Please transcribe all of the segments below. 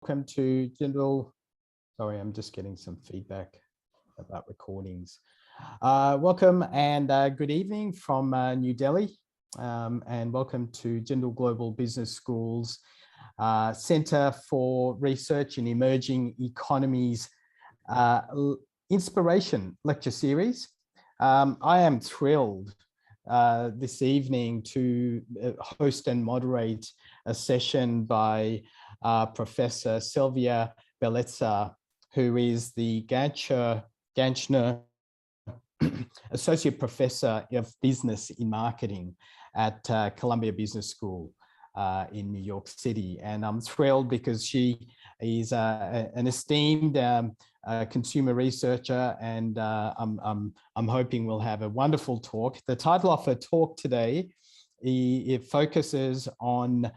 Welcome to General. Sorry, I'm just getting some feedback about recordings. Welcome and good evening from New Delhi, and welcome to Jindal Global Business School's Center for Research in Emerging Economies Inspiration Lecture Series. I am thrilled this evening to host and moderate a session by Professor Silvia Bellezza, who is the Ganchner Associate Professor of Business in Marketing at Columbia Business School in New York City. And I'm thrilled because she is an esteemed consumer researcher, and I'm hoping we'll have a wonderful talk. The title of her talk today, it focuses on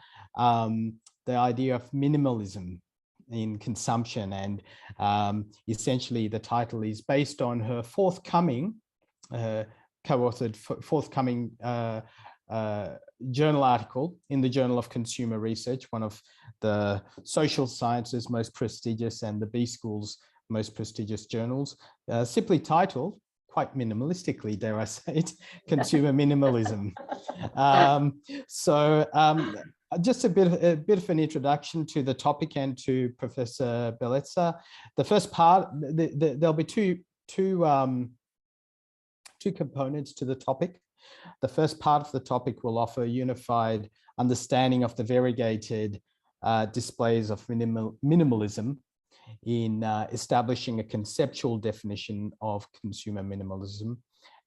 the idea of minimalism in consumption, and essentially the title is based on her forthcoming co-authored forthcoming journal article in the Journal of Consumer Research, one of the social sciences most prestigious and the B School's most prestigious journals, simply titled, quite minimalistically, dare I say it, Consumer Minimalism. Just a bit of an introduction to the topic and to Professor Bellezza. The first part, there'll be two components to the topic. The first part of the topic will offer a unified understanding of the variegated displays of minimalism in establishing a conceptual definition of consumer minimalism,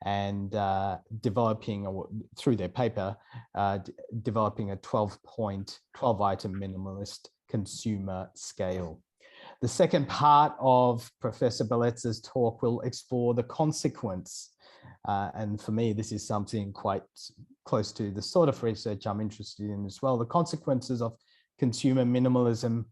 and developing, through their paper, developing a 12-item minimalist consumer scale. The second part of Professor Bellezza's talk will explore the consequence, and for me, this is something quite close to the sort of research I'm interested in as well, the consequences of consumer minimalism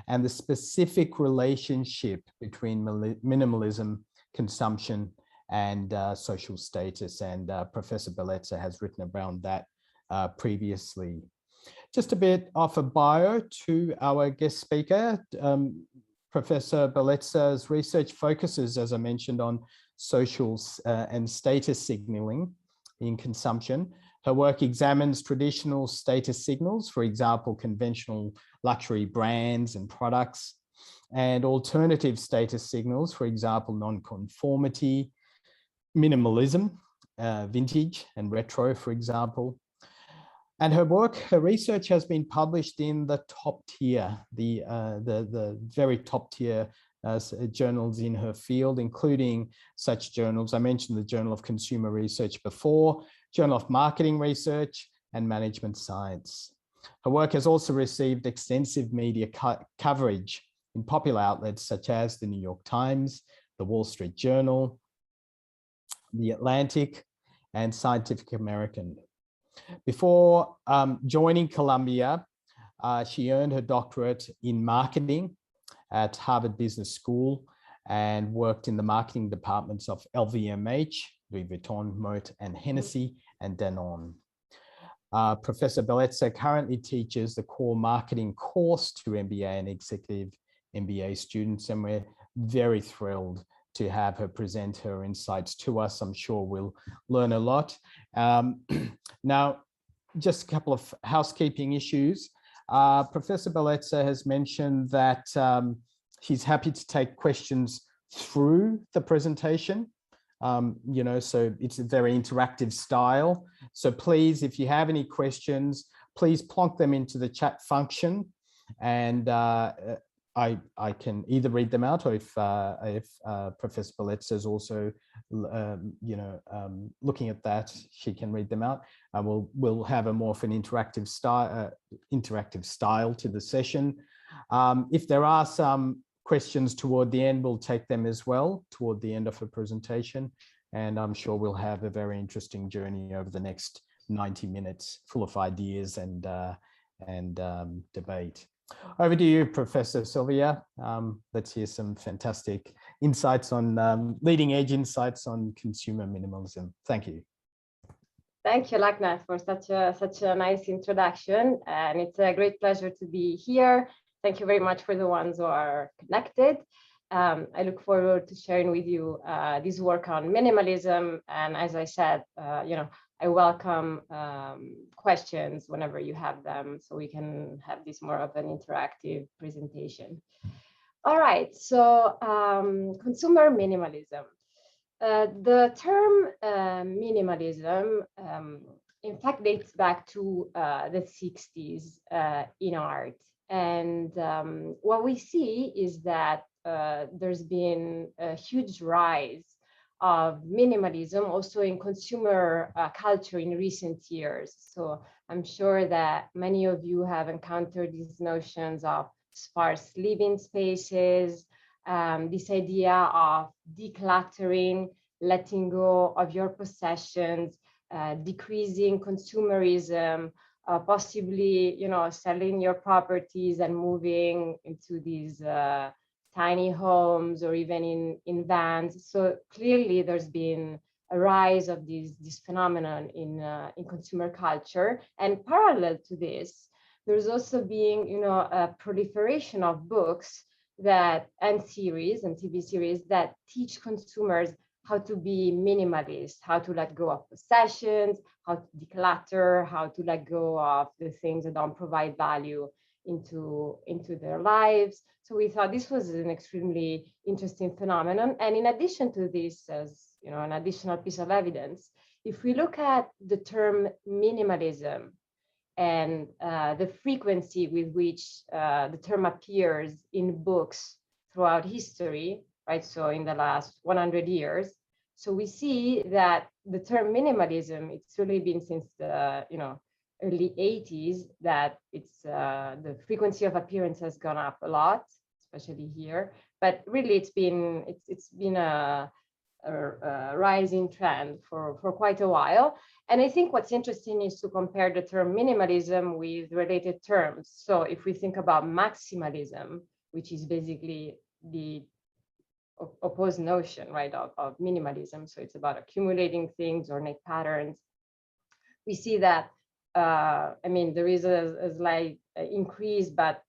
and the specific relationship between minimalism, consumption, and social status. And Professor Bellezza has written around that previously. Just a bit of a bio to our guest speaker. Professor Bellezza's research focuses, as I mentioned, on social and status signaling in consumption. Her work examines traditional status signals, for example, conventional luxury brands and products, and alternative status signals, for example, nonconformity, minimalism, vintage and retro, for example. And her research has been published in the top tier, the very top tier journals in her field, including such journals. I mentioned the Journal of Consumer Research before, Journal of Marketing Research, and Management Science. Her work has also received extensive media coverage in popular outlets such as the New York Times, the Wall Street Journal, The Atlantic, and Scientific American. Before joining Columbia, she earned her doctorate in marketing at Harvard Business School and worked in the marketing departments of LVMH, Louis Vuitton, Moet and Hennessy, and Danone. Professor Bellezza currently teaches the core marketing course to MBA and executive MBA students, and we're very thrilled to have her present her insights to us. I'm sure we'll learn a lot. Now, just a couple of housekeeping issues. Professor Bellezza has mentioned that he's happy to take questions through the presentation. So it's a very interactive style. So please, if you have any questions, please plonk them into the chat function, and I can either read them out, or if Professor Bellezza is also, looking at that, she can read them out. We'll have a more of an interactive style to the session. If there are some questions toward the end, we'll take them as well toward the end of the presentation, and I'm sure we'll have a very interesting journey over the next 90 minutes, full of ideas and debate. Over to you, Professor Silvia. Let's hear some fantastic insights on leading edge insights on consumer minimalism. Thank you. Thank you, Lakna, for such a nice introduction. And it's a great pleasure to be here thank you very much for the ones who are connected. I look forward to sharing with you this work on minimalism. And as I said, I welcome questions whenever you have them, so we can have this more of an interactive presentation. All right, so consumer minimalism. The term minimalism, in fact, dates back to the 60s in art. And what we see is that there's been a huge rise of minimalism also in consumer culture in recent years. So I'm sure that many of you have encountered these notions of sparse living spaces, this idea of decluttering, letting go of your possessions, decreasing consumerism, possibly, selling your properties and moving into these tiny homes or even in vans. So clearly there's been a rise of this phenomenon in consumer culture. And parallel to this, there's also being, a proliferation of books and series and TV series that teach consumers how to be minimalist, how to let go of possessions, how to declutter, how to let go of the things that don't provide value into their lives. So we thought this was an extremely interesting phenomenon. And in addition to this, as an additional piece of evidence, if we look at the term minimalism and the frequency with which the term appears in books throughout history, right? So in the last 100 years. So we see that the term minimalism, it's really been since the, early 80s that it's the frequency of appearance has gone up a lot, especially here. But really it's been a rising trend for quite a while. And I think what's interesting is to compare the term minimalism with related terms. So if we think about maximalism, which is basically the opposed notion, right, of minimalism. So it's about accumulating things or make patterns. We see that, there is a slight increase, but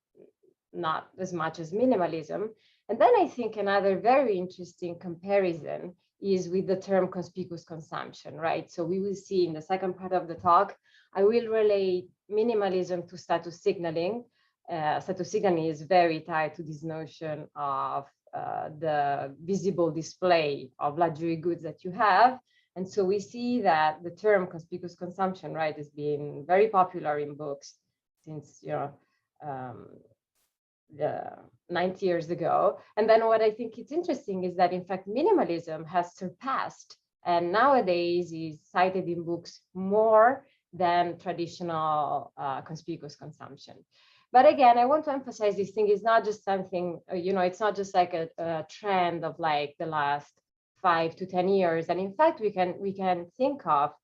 not as much as minimalism. And then I think another very interesting comparison is with the term conspicuous consumption, right? So we will see in the second part of the talk, I will relate minimalism to status signaling. Status signaling is very tied to this notion of the visible display of luxury goods that you have. And so we see that the term conspicuous consumption, right, has been very popular in books since, the 90 years ago. And then what I think it's interesting is that in fact, minimalism has surpassed and nowadays is cited in books more than traditional conspicuous consumption. But again, I want to emphasize this thing is not just something, it's not just like a trend of like the last 5 to 10 years. And in fact, we can think of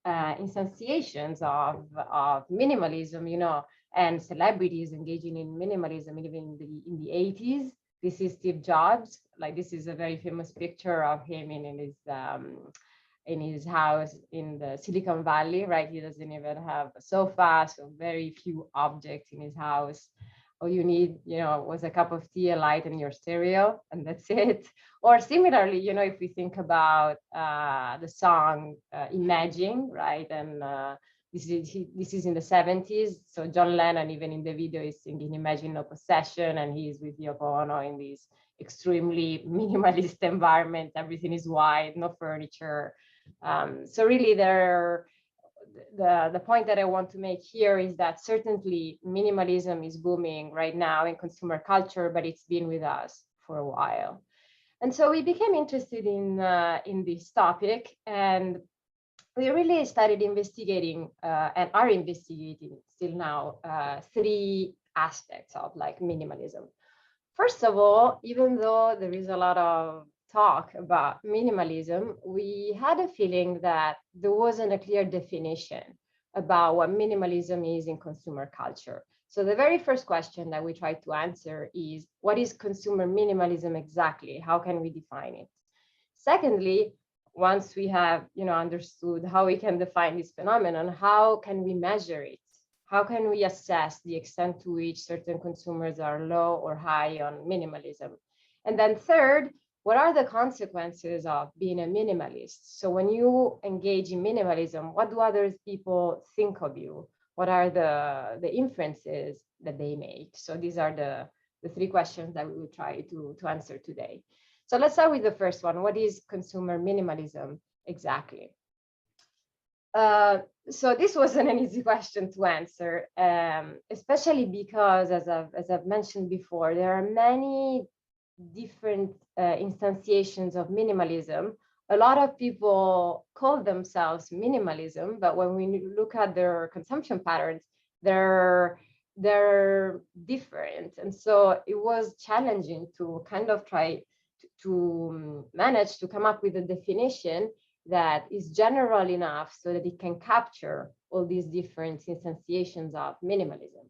instantiations of minimalism, and celebrities engaging in minimalism even in the 80s. This is Steve Jobs. Like this is a very famous picture of him in his house in the Silicon Valley, right? He doesn't even have a sofa, so very few objects in his house. All you need, was a cup of tea, a light, and your stereo, and that's it. Or similarly, if we think about the song Imagine, right? And this is in the 70s. So John Lennon, even in the video, is singing Imagine No Possession, and he's with Yoko Ono in this extremely minimalist environment. Everything is white, no furniture. So really the point that I want to make here is that certainly minimalism is booming right now in consumer culture, but it's been with us for a while. And so we became interested in this topic, and we really started investigating and are investigating still now 3 aspects of like minimalism. First of all, even though there is a lot of talk about minimalism, we had a feeling that there wasn't a clear definition about what minimalism is in consumer culture. So the very first question that we tried to answer is, what is consumer minimalism exactly? How can we define it? Secondly, once we have understood how we can define this phenomenon, how can we measure it? how can we assess the extent to which certain consumers are low or high on minimalism? And then third, what are the consequences of being a minimalist? So when you engage in minimalism, what do other people think of you? What are the inferences that they make? So these are the three questions that we will try to answer today. So let's start with the first one. What is consumer minimalism exactly? So this wasn't an easy question to answer, especially because, as I've mentioned before, there are many different instantiations of minimalism. A lot of people call themselves minimalism, but when we look at their consumption patterns, they're different. And so it was challenging to kind of try to manage to come up with a definition that is general enough so that it can capture all these different instantiations of minimalism.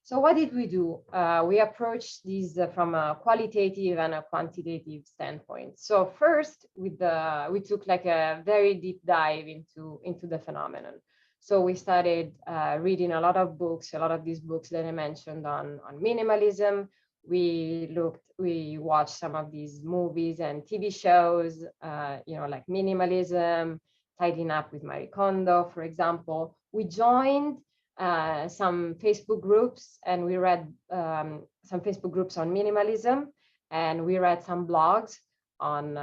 So what did we do? We approached these from a qualitative and a quantitative standpoint. So first, we took like a very deep dive into the phenomenon. So we started reading a lot of books, a lot of these books that I mentioned on minimalism. We watched some of these movies and TV shows, like Minimalism, Tidying Up with Marie Kondo, for example. We joined some Facebook groups, and we read some Facebook groups on minimalism, and we read some blogs on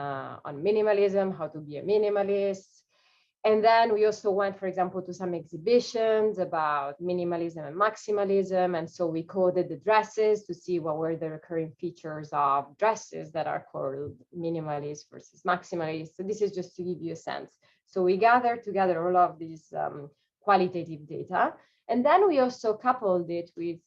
minimalism, how to be a minimalist. And then we also went, for example, to some exhibitions about minimalism and maximalism. And so we coded the dresses to see what were the recurring features of dresses that are called minimalist versus maximalist. So this is just to give you a sense. So we gathered together all of these qualitative data. And then we also coupled it with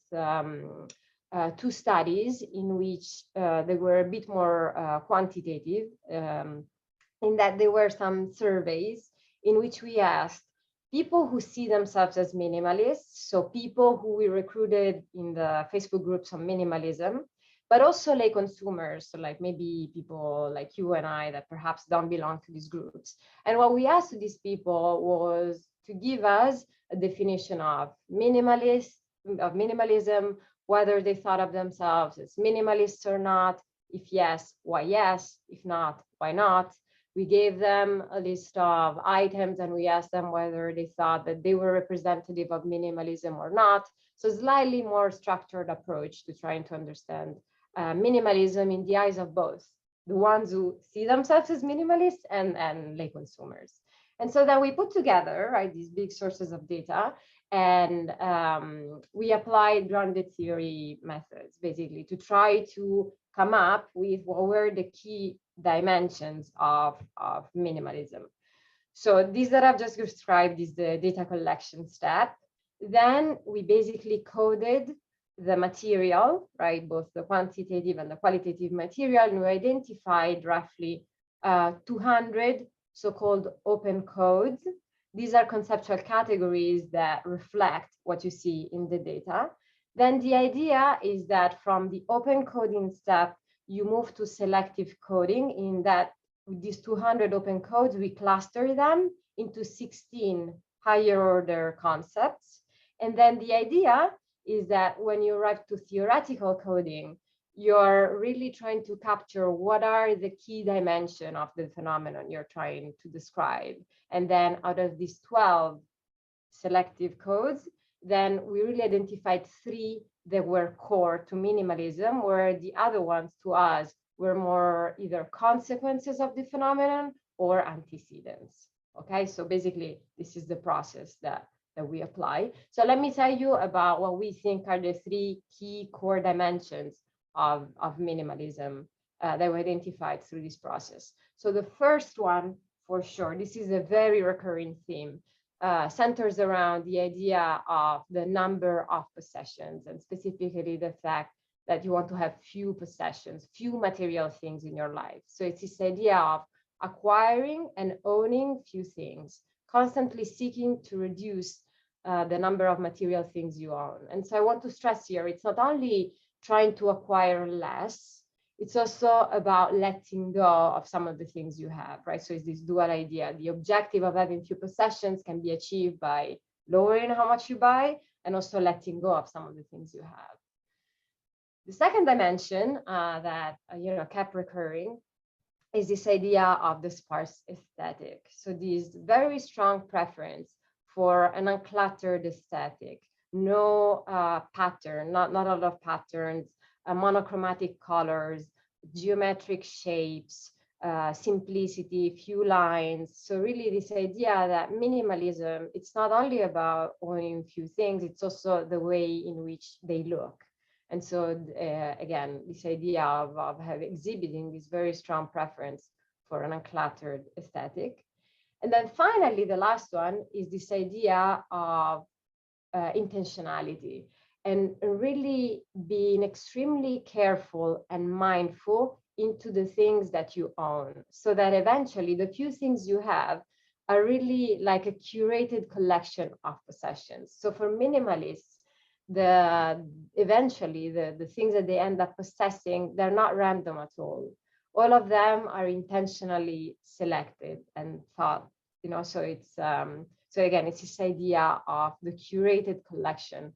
two studies in which they were a bit more quantitative, in that there were some surveys in which we asked people who see themselves as minimalists, so people who we recruited in the Facebook groups on minimalism, but also lay consumers, so like maybe people like you and I that perhaps don't belong to these groups. And what we asked these people was to give us a definition of minimalism, whether they thought of themselves as minimalists or not. If yes, why yes? If not, why not? We gave them a list of items and we asked them whether they thought that they were representative of minimalism or not. So slightly more structured approach to trying to understand minimalism in the eyes of both the ones who see themselves as minimalists and lay consumers. And so then we put together, right, these big sources of data, and we applied grounded theory methods, basically, to try to come up with what were the key dimensions of minimalism. So these that I've just described is the data collection step. Then we basically coded the material, right, both the quantitative and the qualitative material, and we identified roughly 200 so-called open codes. These are conceptual categories that reflect what you see in the data. Then the idea is that from the open coding step, you move to selective coding, in that with these 200 open codes, we cluster them into 16 higher order concepts. And then the idea is that when you arrive to theoretical coding, you're really trying to capture what are the key dimensions of the phenomenon you're trying to describe. And then out of these 12 selective codes, then we really identified 3 that were core to minimalism, where the other ones to us were more either consequences of the phenomenon or antecedents. Okay, so basically this is the process that we apply. So let me tell you about what we think are the 3 key core dimensions of minimalism that we identified through this process. So the first one, for sure, this is a very recurring theme, centers around the idea of the number of possessions, and specifically the fact that you want to have few possessions, few material things in your life. So it's this idea of acquiring and owning few things, constantly seeking to reduce the number of material things you own. And so I want to stress here, it's not only trying to acquire less, it's also about letting go of some of the things you have, right? So it's this dual idea. The objective of having few possessions can be achieved by lowering how much you buy, and also letting go of some of the things you have. The second dimension that kept recurring is this idea of the sparse aesthetic. So this very strong preference for an uncluttered aesthetic, no pattern, not a lot of patterns, monochromatic colors, geometric shapes, simplicity, few lines. So really this idea that minimalism, it's not only about owning few things, it's also the way in which they look. And so again, this idea of exhibiting this very strong preference for an uncluttered aesthetic. And then finally, the last one is this idea of intentionality, and really being extremely careful and mindful into the things that you own, so that eventually the few things you have are really like a curated collection of possessions. So for minimalists, eventually the things that they end up possessing, they're not random at all. All of them are intentionally selected and thought, so it's so again, it's this idea of the curated collection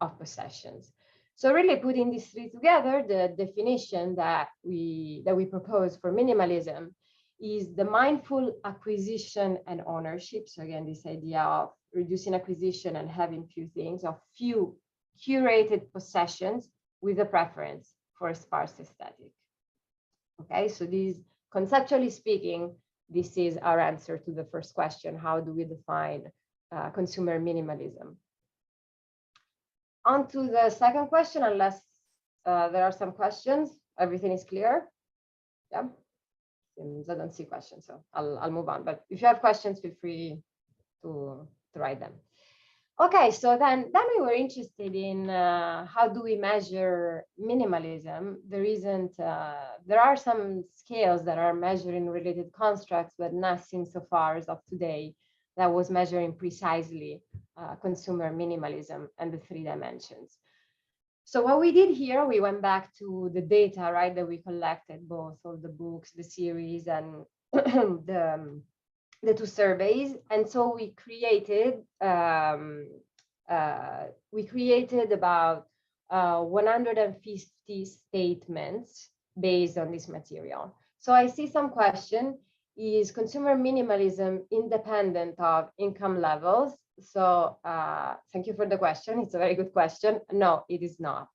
of possessions. So really putting these three together, the definition that we propose for minimalism is the mindful acquisition and ownership. So again, this idea of reducing acquisition and having few things, of few curated possessions with a preference for a sparse aesthetic. Okay, so these, conceptually speaking, this is our answer to the first question: how do we define consumer minimalism? On to the second question, unless there are some questions. Everything is clear? Yeah, I don't see questions, so I'll move on. But if you have questions, feel free to write them. Okay, so then we were interested in how do we measure minimalism. There are some scales that are measuring related constructs, but nothing so far as of today that was measuring precisely consumer minimalism and the three dimensions. So what we did here, we went back to the data, right, that we collected, both of the books, the series, and the two surveys. And so we created about 150 statements based on this material. So I see some question: is consumer minimalism independent of income levels? So thank you for the question. It's a very good question. No, it is not.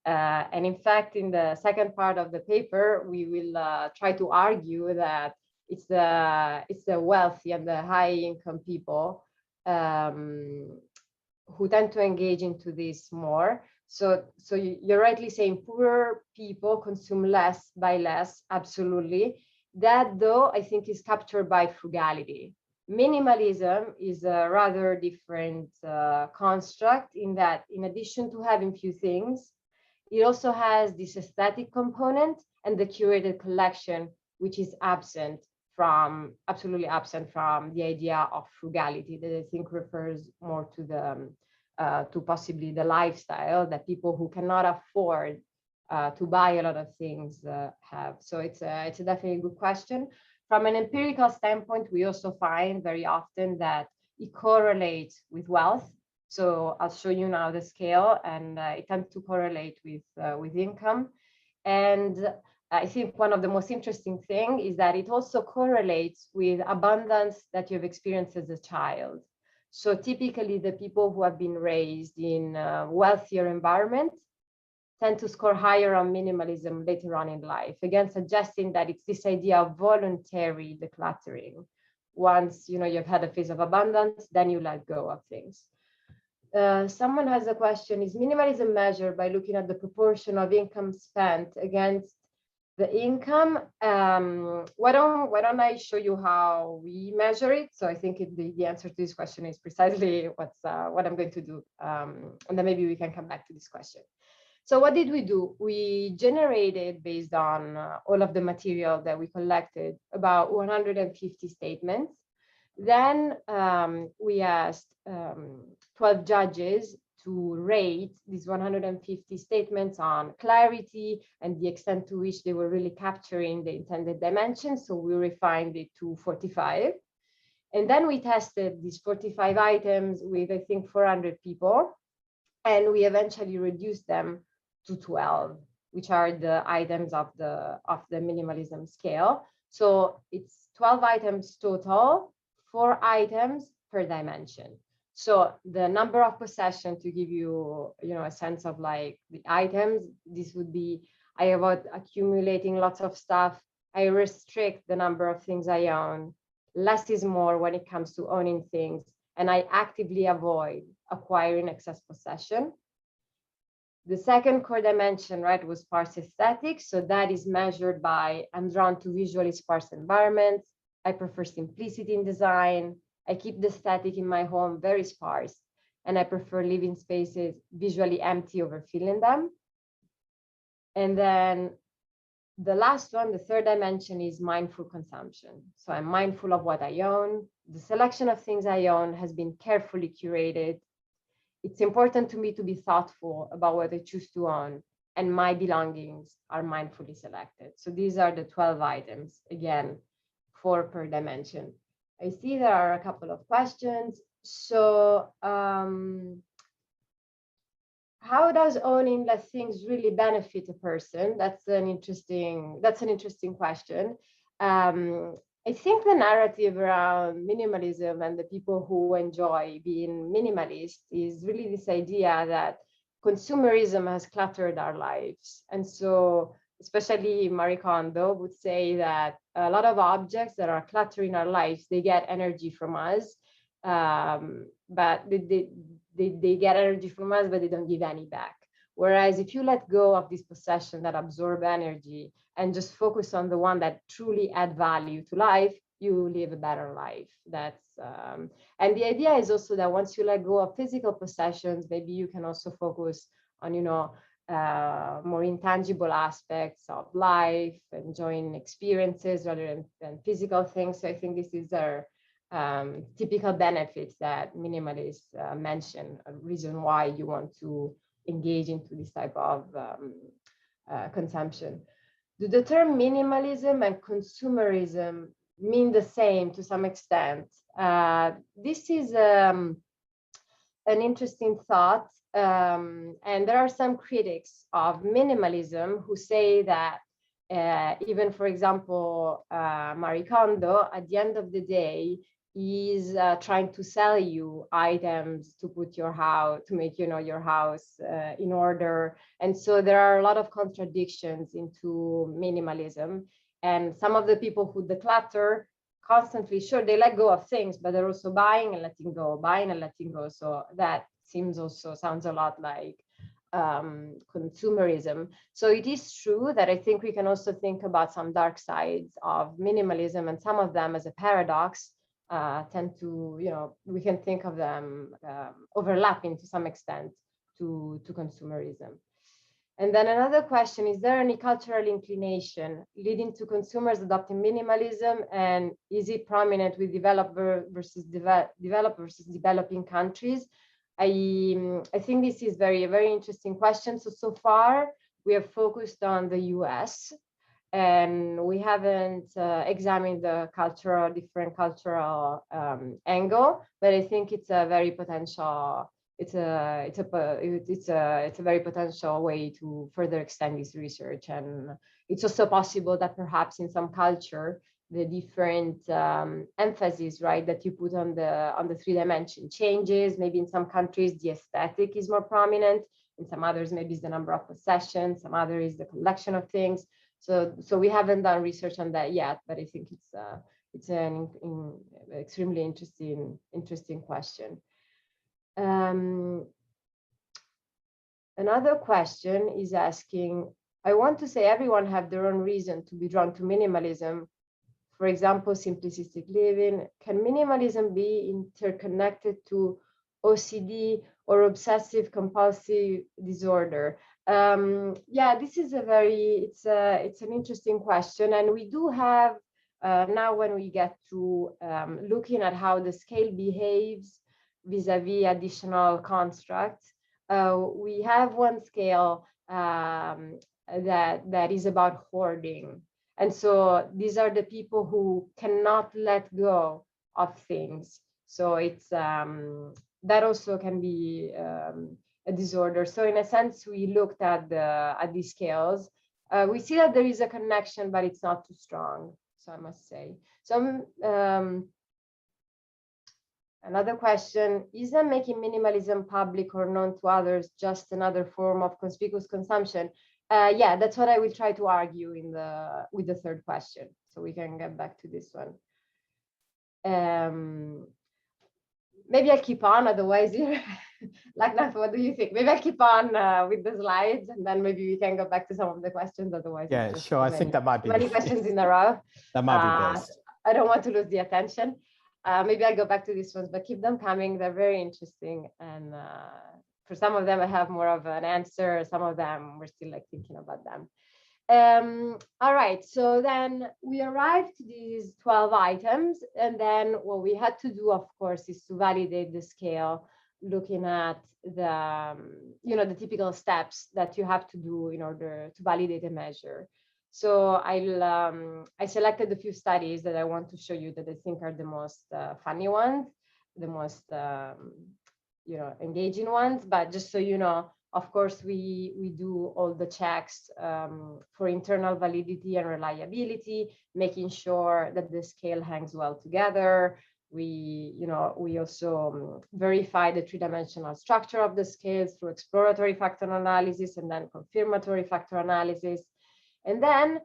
And in fact, in the second part of the paper, we will try to argue that it's the wealthy and the high income people who tend to engage into this more. So you're rightly saying poorer people consume less, buy less, absolutely. That, though, I think is captured by frugality. Minimalism is a rather different construct, in that in addition to having few things, it also has this aesthetic component and the curated collection, which is absolutely absent from the idea of frugality, that I think refers more to to possibly the lifestyle that people who cannot afford to buy a lot of things have. So it's a definitely good question. From an empirical standpoint, we also find very often that it correlates with wealth. So I'll show you now the scale, and it tends to correlate with income. And I think one of the most interesting things is that it also correlates with abundance that you've experienced as a child. So typically the people who have been raised in wealthier environments tend to score higher on minimalism later on in life, again suggesting that it's this idea of voluntary decluttering. Once you've had a phase of abundance, then you let go of things. Someone has a question: is minimalism measured by looking at the proportion of income spent against the income? Why don't I show you how we measure it? So I think the answer to this question is precisely what I'm going to do, and then maybe we can come back to this question. So what did we do? We generated, based on all of the material that we collected, about 150 statements. Then we asked 12 judges to rate these 150 statements on clarity and the extent to which they were really capturing the intended dimensions. So we refined it to 45. And then we tested these 45 items with, I think, 400 people. And we eventually reduced them to 12, which are the items of the minimalism scale. So it's 12 items total, 4 items per dimension. So the number of possession, to give you, a sense of like the items, this would be, I avoid accumulating lots of stuff. I restrict the number of things I own. Less is more when it comes to owning things. And I actively avoid acquiring excess possession. The second core dimension, right, was sparse aesthetics. So that is measured by, I'm drawn to visually sparse environments. I prefer simplicity in design. I keep the aesthetic in my home very sparse. And I prefer living spaces visually empty over filling them. And then the last one, the third dimension, is mindful consumption. So I'm mindful of what I own. The selection of things I own has been carefully curated. It's important to me to be thoughtful about what I choose to own, and my belongings are mindfully selected. So these are the 12 items, again, 4 per dimension. I see there are a couple of questions. So how does owning less things really benefit a person? That's an interesting question. I think the narrative around minimalism and the people who enjoy being minimalist is really this idea that consumerism has cluttered our lives. And so especially Marie Kondo would say that a lot of objects that are cluttering our lives, they get energy from us, but they get energy from us, but they don't give any back. Whereas if you let go of this possession that absorb energy and just focus on the one that truly add value to life, you live a better life. That's and the idea is also that once you let go of physical possessions, maybe you can also focus on, more intangible aspects of life, enjoying experiences rather than physical things. So I think this is our typical benefits that minimalists mention, a reason why you want to engage into this type of consumption. Do the term minimalism and consumerism mean the same to some extent? This is an interesting thought. And there are some critics of minimalism who say that even, for example, Marie Kondo, at the end of the day, is trying to sell you items to put your house, to make your house in order. And so there are a lot of contradictions into minimalism. And some of the people who declutter constantly, sure, they let go of things, but they're also buying and letting go, buying and letting go. So that sounds a lot like consumerism. So it is true that I think we can also think about some dark sides of minimalism, and some of them as a paradox tend to, we can think of them overlapping to some extent to consumerism. And then another question, is there any cultural inclination leading to consumers adopting minimalism, and is it prominent with developed versus developing countries? I think this is a very interesting question. So far, we have focused on the US, and we haven't examined the different cultural angle, but I think it's a very potential. It's a very potential way to further extend this research, and it's also possible that perhaps in some culture the different emphasis, right, that you put on the 3-dimension changes. Maybe in some countries the aesthetic is more prominent, in some others maybe it's the number of possessions, some other is the collection of things. So we haven't done research on that yet, but I think it's an extremely interesting question. Another question is asking, I want to say everyone have their own reason to be drawn to minimalism. For example, simplistic living. Can minimalism be interconnected to OCD or obsessive compulsive disorder? Yeah, this is it's an interesting question, and we do have now, when we get to looking at how the scale behaves vis-a-vis additional constructs, we have one scale that is about hoarding. And so these are the people who cannot let go of things. So it's that also can be disorder. So in a sense, we looked at these scales. We see that there is a connection, but it's not too strong. So I must say. So another question, isn't making minimalism public or known to others just another form of conspicuous consumption? Yeah, that's what I will try to argue with the third question. So we can get back to this one. Maybe I'll keep on, otherwise, like that, what do you think? Maybe I'll keep on with the slides, and then maybe we can go back to some of the questions. Otherwise, yeah, sure. I think that might be many questions in a row. That might be best. I don't want to lose the attention. Maybe I'll go back to these ones, but keep them coming. They're very interesting, and for some of them, I have more of an answer. Some of them, we're still like thinking about them. All right, so then we arrived to these 12 items, and then what we had to do, of course, is to validate the scale, looking at the the typical steps that you have to do in order to validate a measure. So I selected a few studies that I want to show you that I think are the most funny ones, the most engaging ones. But just so you know, of course, we do all the checks for internal validity and reliability, making sure that the scale hangs well together. We also verify the three-dimensional structure of the scales through exploratory factor analysis and then confirmatory factor analysis. And then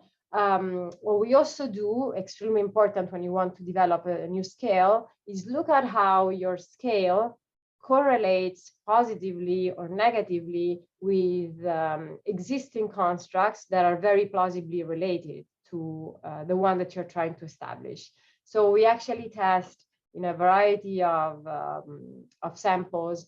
what we also do, extremely important when you want to develop a new scale, is look at how your scale correlates positively or negatively with existing constructs that are very plausibly related to the one that you're trying to establish. So we actually test in a variety of samples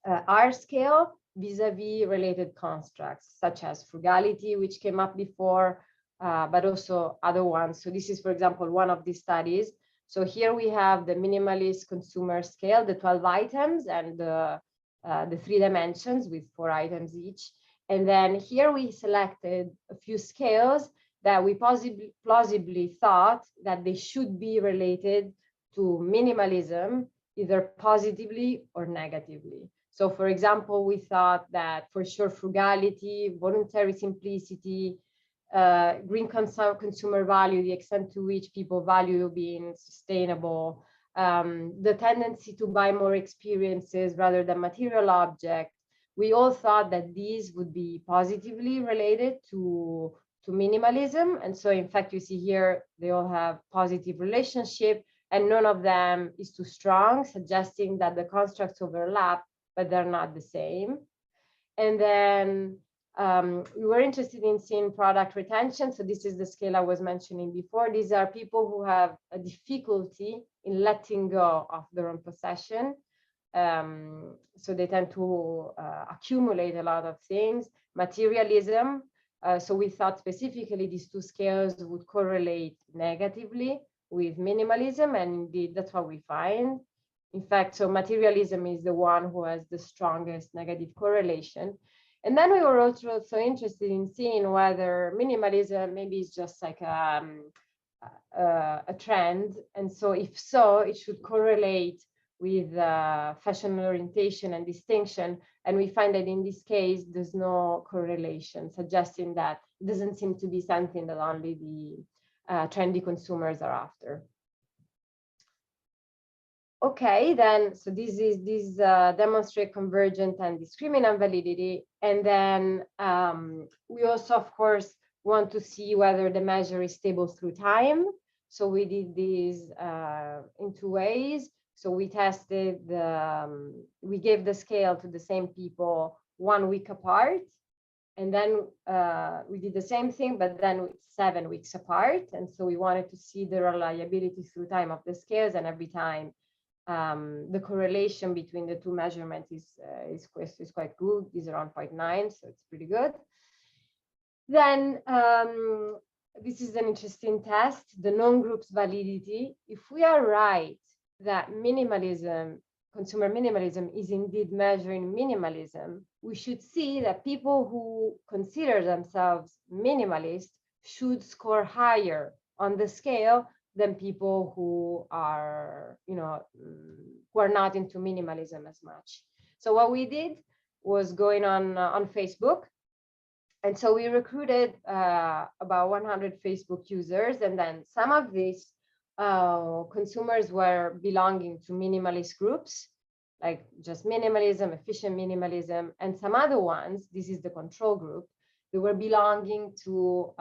our scale vis-a-vis related constructs, such as frugality, which came up before, but also other ones. So this is, for example, one of these studies. So here we have the minimalist consumer scale, the 12 items and the 3 dimensions with 4 items each. And then here we selected a few scales that we plausibly thought that they should be related to minimalism, either positively or negatively. So for example, we thought that for sure frugality, voluntary simplicity, green consumer value, the extent to which people value being sustainable, the tendency to buy more experiences rather than material objects. We all thought that these would be positively related to minimalism. And so in fact, you see here, they all have positive relationship and none of them is too strong, suggesting that the constructs overlap, but they're not the same. And then we were interested in seeing product retention. So this is the scale I was mentioning before. These are people who have a difficulty in letting go of their own possession. So they tend to accumulate a lot of things. Materialism. So we thought specifically these 2 scales would correlate negatively with minimalism, and indeed that's what we find. In fact, so materialism is the one who has the strongest negative correlation. And then we were also interested in seeing whether minimalism maybe is just like a trend. And so if so, it should correlate with fashion orientation and distinction. And we find that in this case, there's no correlation, suggesting that it doesn't seem to be something that only the trendy consumers are after. Okay, then, so these demonstrate convergent and discriminant validity. And then we also, of course, want to see whether the measure is stable through time. So we did these in 2 ways. So we tested we gave the scale to the same people 1 week apart. And then we did the same thing, but then 7 weeks apart. And so we wanted to see the reliability through time of the scales, and every time the correlation between the 2 measurements is quite good. These are on 0.9, so it's pretty good. Then this is an interesting test, the known group's validity. If we are right that minimalism, consumer minimalism, is indeed measuring minimalism, we should see that people who consider themselves minimalist should score higher on the scale than people who are, who are not into minimalism as much. So what we did, was going on Facebook. And so we recruited about 100 Facebook users, and then some of these consumers were belonging to minimalist groups, like just minimalism, efficient minimalism, and some other ones, this is the control group, they were belonging to,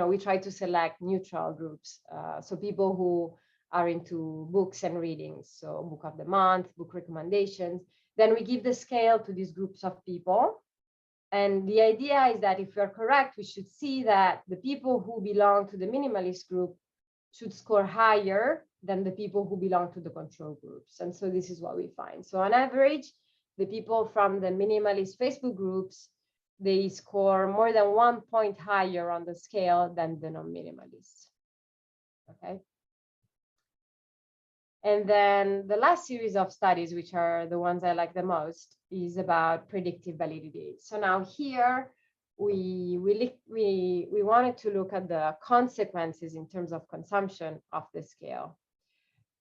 we try to select neutral groups. So people who are into books and readings, so book of the month, book recommendations. Then we give the scale to these groups of people. And the idea is that if we're correct, we should see that the people who belong to the minimalist group should score higher than the people who belong to the control groups. And so this is what we find. So on average, the people from the minimalist Facebook groups, they score more than 1 point higher on the scale than the non-minimalists. Okay. And then the last series of studies, which are the ones I like the most, is about predictive validity. So now here we wanted to look at the consequences in terms of consumption of the scale.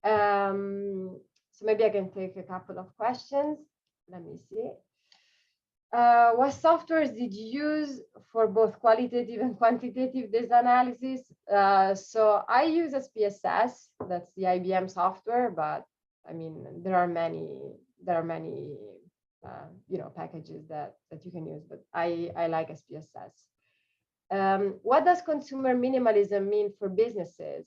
So maybe I can take a couple of questions. Let me see. What softwares did you use for both qualitative and quantitative data analysis? So I use SPSS, that's the IBM software, but I mean, there are many packages that you can use, but I like SPSS. What does consumer minimalism mean for businesses?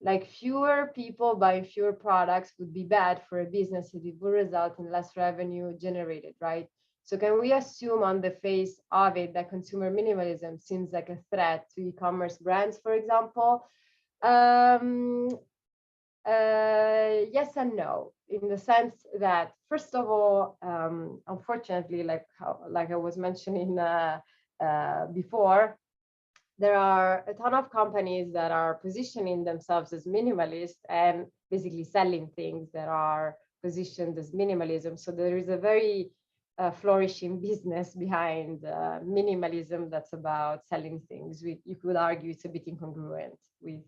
Like fewer people buying fewer products would be bad for a business if it would result in less revenue generated, right? So can we assume on the face of it that consumer minimalism seems like a threat to e-commerce brands, for example? Yes and no, in the sense that, first of all, unfortunately, like I was mentioning before, there are a ton of companies that are positioning themselves as minimalist and basically selling things that are positioned as minimalism. So there is a very flourishing business behind minimalism that's about selling things. You could argue it's a bit incongruent with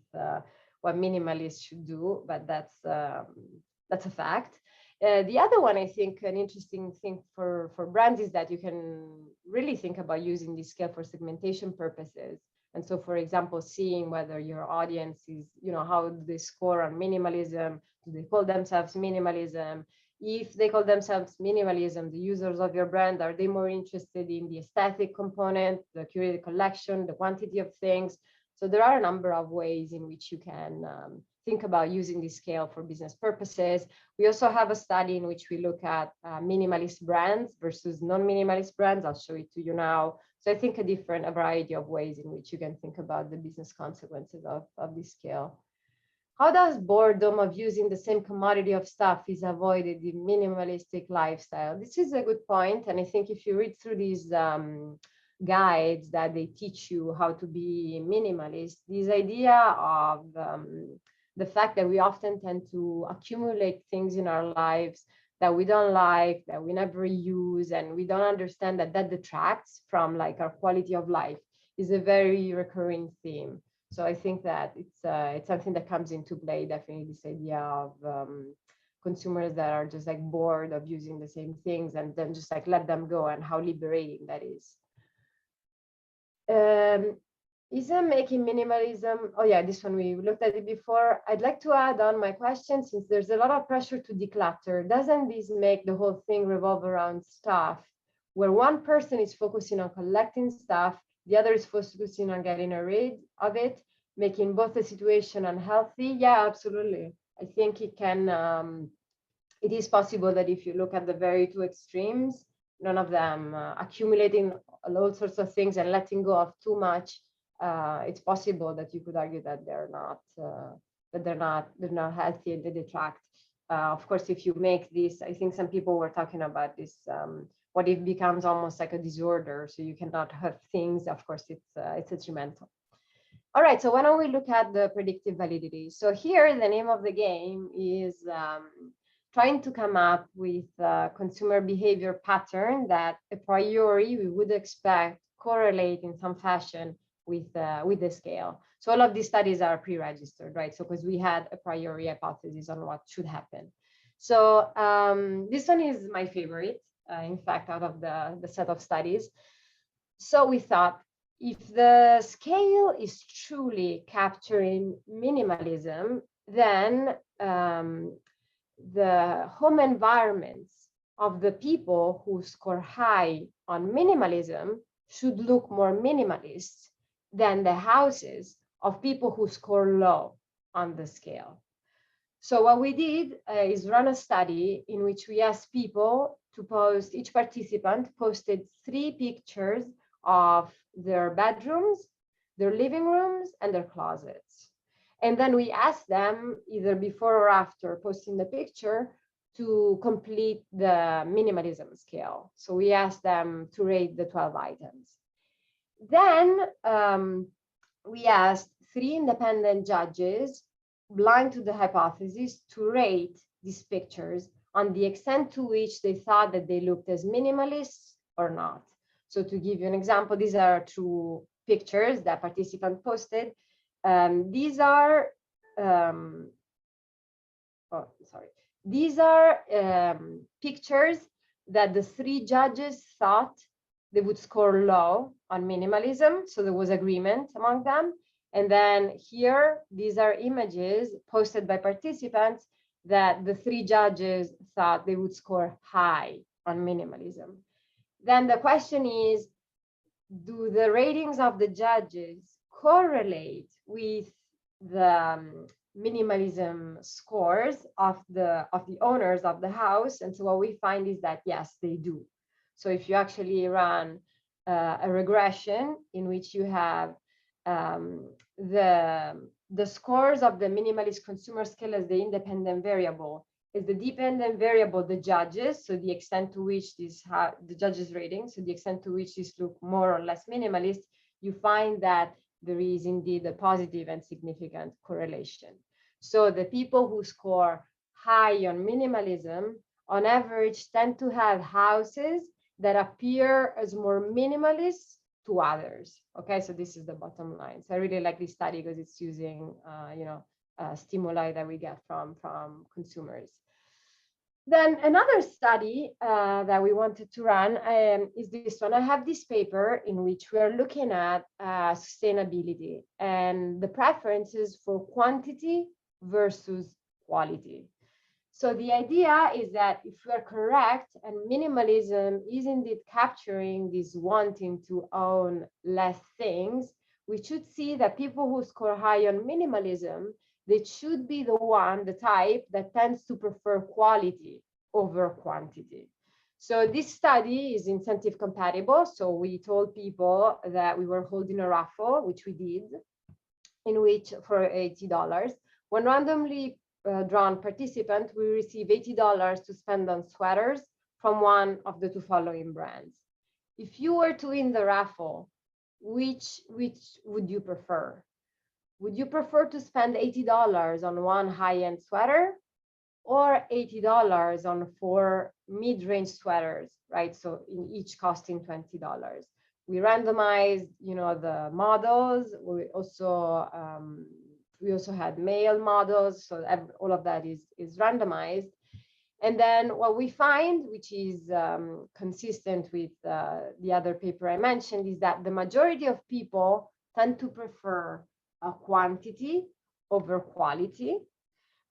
what minimalists should do, but that's a fact. The other one, I think, an interesting thing for brands is that you can really think about using this scale for segmentation purposes. And so, for example, seeing whether your audience is, how do they score on minimalism? Do they call themselves minimalism? If they call themselves minimalism, the users of your brand, are they more interested in the aesthetic component, the curated collection, the quantity of things? So there are a number of ways in which you can think about using this scale for business purposes. We also have a study in which we look at minimalist brands versus non-minimalist brands. I'll show it to you now. So I think a variety of ways in which you can think about the business consequences of this scale. How does boredom of using the same commodity of stuff is avoided in minimalistic lifestyle? This is a good point. And I think if you read through these guides that they teach you how to be minimalist, this idea of the fact that we often tend to accumulate things in our lives that we don't like, that we never use, and we don't understand that detracts from like our quality of life, is a very recurring theme. So I think that it's something that comes into play, definitely, this idea of consumers that are just like bored of using the same things and then just like let them go, and how liberating that is. Isn't making minimalism, oh yeah, this one, we looked at it before. I'd like to add on my question, since there's a lot of pressure to declutter, doesn't this make the whole thing revolve around stuff, where one person is focusing on collecting stuff, the other is focusing on getting rid of it, making both the situation unhealthy? Yeah, absolutely. I think it can, it is possible that if you look at the very two extremes, none of them accumulating all sorts of things and letting go of too much, it's possible that you could argue that they're not healthy and they detract. Of course, if you make this, I think some people were talking about this, what if it becomes almost like a disorder, so you cannot have things. Of course, it's detrimental. All right, so why don't we look at the predictive validity? So here, the name of the game is trying to come up with a consumer behavior pattern that a priori we would expect correlate in some fashion with the scale. So all of these studies are pre-registered, right? So because we had a priori hypothesis on what should happen. So this one is my favorite. in fact, out of the set of studies. So we thought, if the scale is truly capturing minimalism, then the home environments of the people who score high on minimalism should look more minimalist than the houses of people who score low on the scale. So what we did is run a study in which we asked people to post, each participant posted 3 pictures of their bedrooms, their living rooms, and their closets. And then we asked them, either before or after posting the picture, to complete the minimalism scale. So we asked them to rate the 12 items. Then we asked 3 independent judges, blind to the hypothesis, to rate these pictures on the extent to which they thought that they looked as minimalist or not. So to give you an example, these are 2 pictures that participant posted. These are pictures that the 3 judges thought they would score low on minimalism. So there was agreement among them. And then here, these are images posted by participants that the 3 judges thought they would score high on minimalism. Then the question is, do the ratings of the judges correlate with the minimalism scores of the owners of the house? And so what we find is that, yes, they do. So if you actually run a regression in which you have the scores of the minimalist consumer scale as the independent variable, is the dependent variable the judges, so the extent to which these have the judges' ratings, so the extent to which these look more or less minimalist, you find that there is indeed a positive and significant correlation. So the people who score high on minimalism, on average, tend to have houses that appear as more minimalist to others. Okay, so this is the bottom line. So I really like this study because it's using, stimuli that we get from consumers. Then another study that we wanted to run is this one. I have this paper in which we are looking at sustainability and the preferences for quantity versus quality. So the idea is that if we are correct and minimalism is indeed capturing this wanting to own less things, we should see that people who score high on minimalism, they should be the type that tends to prefer quality over quantity. So this study is incentive compatible. So we told people that we were holding a raffle, which we did, in which for $80, when randomly drawn participant, we receive $80 to spend on sweaters from one of the 2 following brands. If you were to win the raffle, which would you prefer? Would you prefer to spend $80 on one high-end sweater or $80 on 4 mid-range sweaters, right? So in each costing $20. We randomized, the models. We also had male models, so all of that is randomized. And then what we find, which is consistent with the other paper I mentioned, is that the majority of people tend to prefer quantity over quality.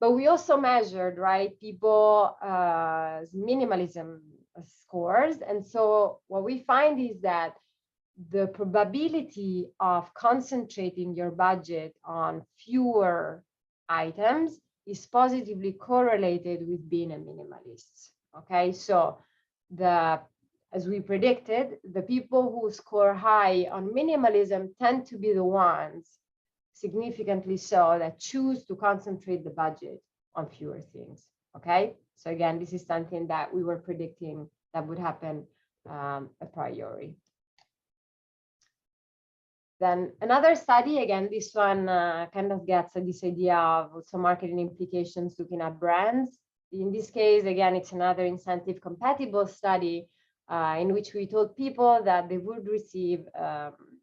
But we also measured, right, people minimalism scores. And so what we find is that the probability of concentrating your budget on fewer items is positively correlated with being a minimalist. Okay, so as we predicted, the people who score high on minimalism tend to be the ones, significantly so, that choose to concentrate the budget on fewer things. Okay, so again, this is something that we were predicting that would happen a priori. Then another study, again, this one kind of gets this idea of some marketing implications looking at brands. In this case, again, it's another incentive compatible study in which we told people that they would receive,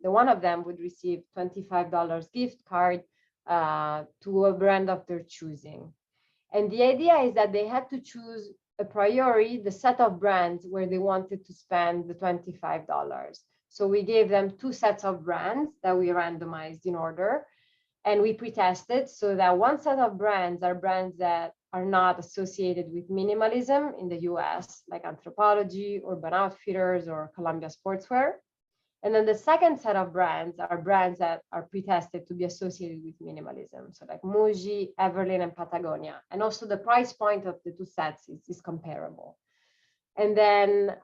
one of them would receive $25 gift card to a brand of their choosing. And the idea is that they had to choose a priori the set of brands where they wanted to spend the $25. So we gave them 2 sets of brands that we randomized in order, and we pre-tested so that one set of brands are brands that are not associated with minimalism in the US, like Anthropologie, Urban Outfitters, or Columbia Sportswear. And then the second set of brands are brands that are pre-tested to be associated with minimalism. So like Muji, Everlane, and Patagonia. And also the price point of the 2 sets is comparable. And then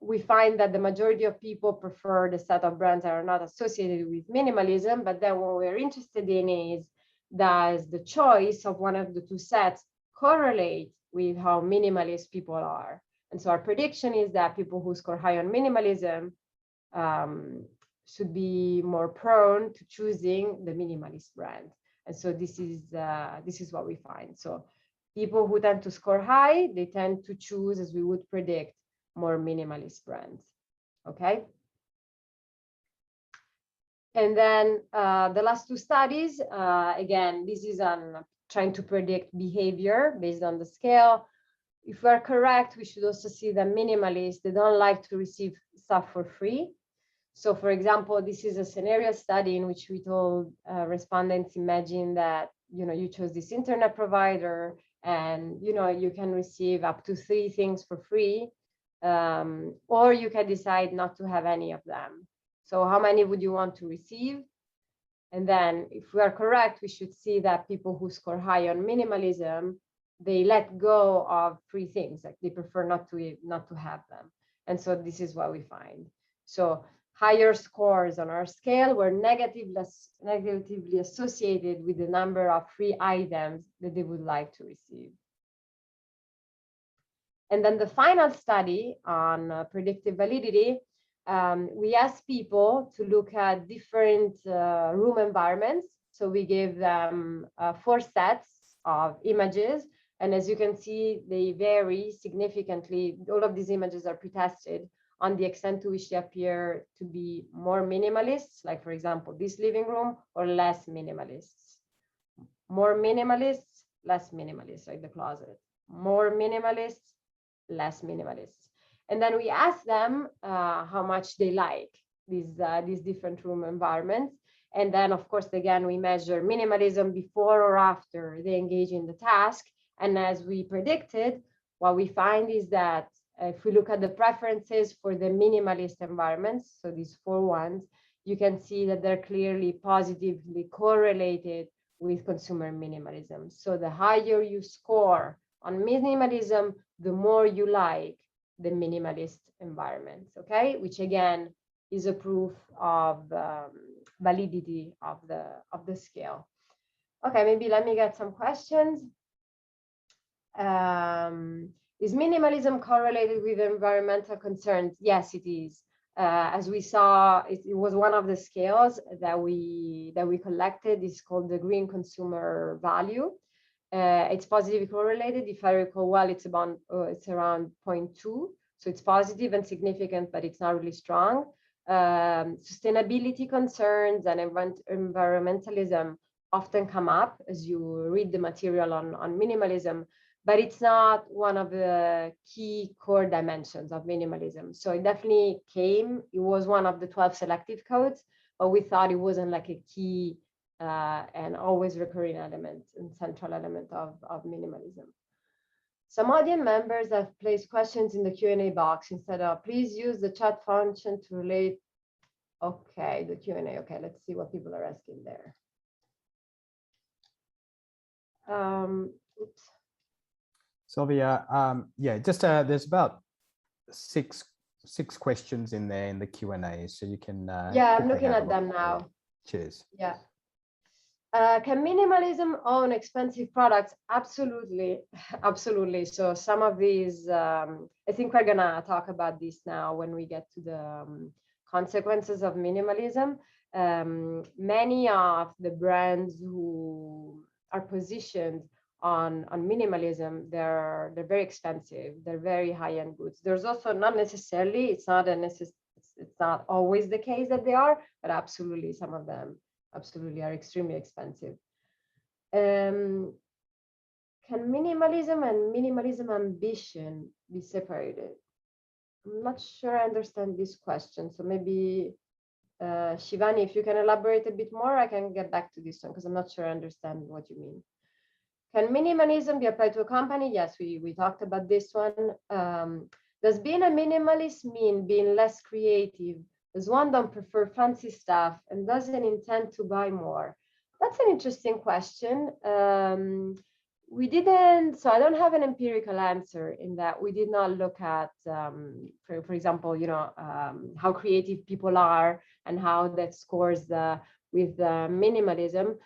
we find that the majority of people prefer the set of brands that are not associated with minimalism. But then what we're interested in is, does the choice of one of the 2 sets correlate with how minimalist people are? And so our prediction is that people who score high on minimalism should be more prone to choosing the minimalist brand. And so this is what we find. So people who tend to score high, they tend to choose, as we would predict, more minimalist brands. Okay. And then the last 2 studies, again, this is on trying to predict behavior based on the scale. If we're correct, we should also see that minimalists, they don't like to receive stuff for free. So for example, this is a scenario study in which we told respondents, imagine that, you chose this internet provider and, you can receive up to 3 things for free, or you can decide not to have any of them. So how many would you want to receive? And then if we are correct, we should see that people who score high on minimalism, they let go of free things, like they prefer not to have them. And so this is what we find. So higher scores on our scale were negatively associated with the number of free items that they would like to receive. And then the final study on predictive validity, we asked people to look at different room environments. So we gave them 4 sets of images. And as you can see, they vary significantly. All of these images are pre-tested on the extent to which they appear to be more minimalists, like for example, this living room, or less minimalists. More minimalists, less minimalists, like the closet. More minimalists, less minimalists. And then we ask them how much they like these different room environments. And then, of course, again, we measure minimalism before or after they engage in the task. And as we predicted, what we find is that if we look at the preferences for the minimalist environments, so these 4 ones, you can see that they're clearly positively correlated with consumer minimalism. So the higher you score on minimalism, the more you like the minimalist environments, okay? Which again is a proof of validity of the scale. Okay, maybe let me get some questions. Is minimalism correlated with environmental concerns? Yes, it is. As we saw, it was one of the scales that we collected. It's called the Green Consumer Value. It's positively correlated. If I recall well, it's around 0.2. So it's positive and significant, but it's not really strong. Sustainability concerns and environmentalism often come up as you read the material on minimalism, but it's not one of the key core dimensions of minimalism. So it definitely came. It was one of the 12 selective codes, but we thought it wasn't like a key and always recurring element and central element of minimalism. Some audience members have placed questions in the Q&A box instead of, please use the chat function to relate. Okay, the Q&A. Okay, let's see what people are asking there. Oops. Silvia, yeah, just there's about six questions in there in the Q&A, so you can. Yeah, I'm looking at them now. Cheers. Yeah. Can minimalism own expensive products? Absolutely, absolutely. So some of these, I think we're gonna talk about this now when we get to the consequences of minimalism. Many of the brands who are positioned on minimalism, they're very expensive. They're very high-end goods. There's also not necessarily, it's not always the case that they are, but absolutely some of them absolutely are extremely expensive. Can can minimalism and minimalism ambition be separated? I'm not sure I understand this question. So maybe Shivani, if you can elaborate a bit more, I can get back to this one because I'm not sure I understand what you mean. Can minimalism be applied to a company? Yes, we talked about this one. Does being a minimalist mean being less creative? Does one don't prefer fancy stuff and doesn't intend to buy more? That's an interesting question. We didn't, so I don't have an empirical answer in that we did not look at, for example, how creative people are and how that scores with minimalism.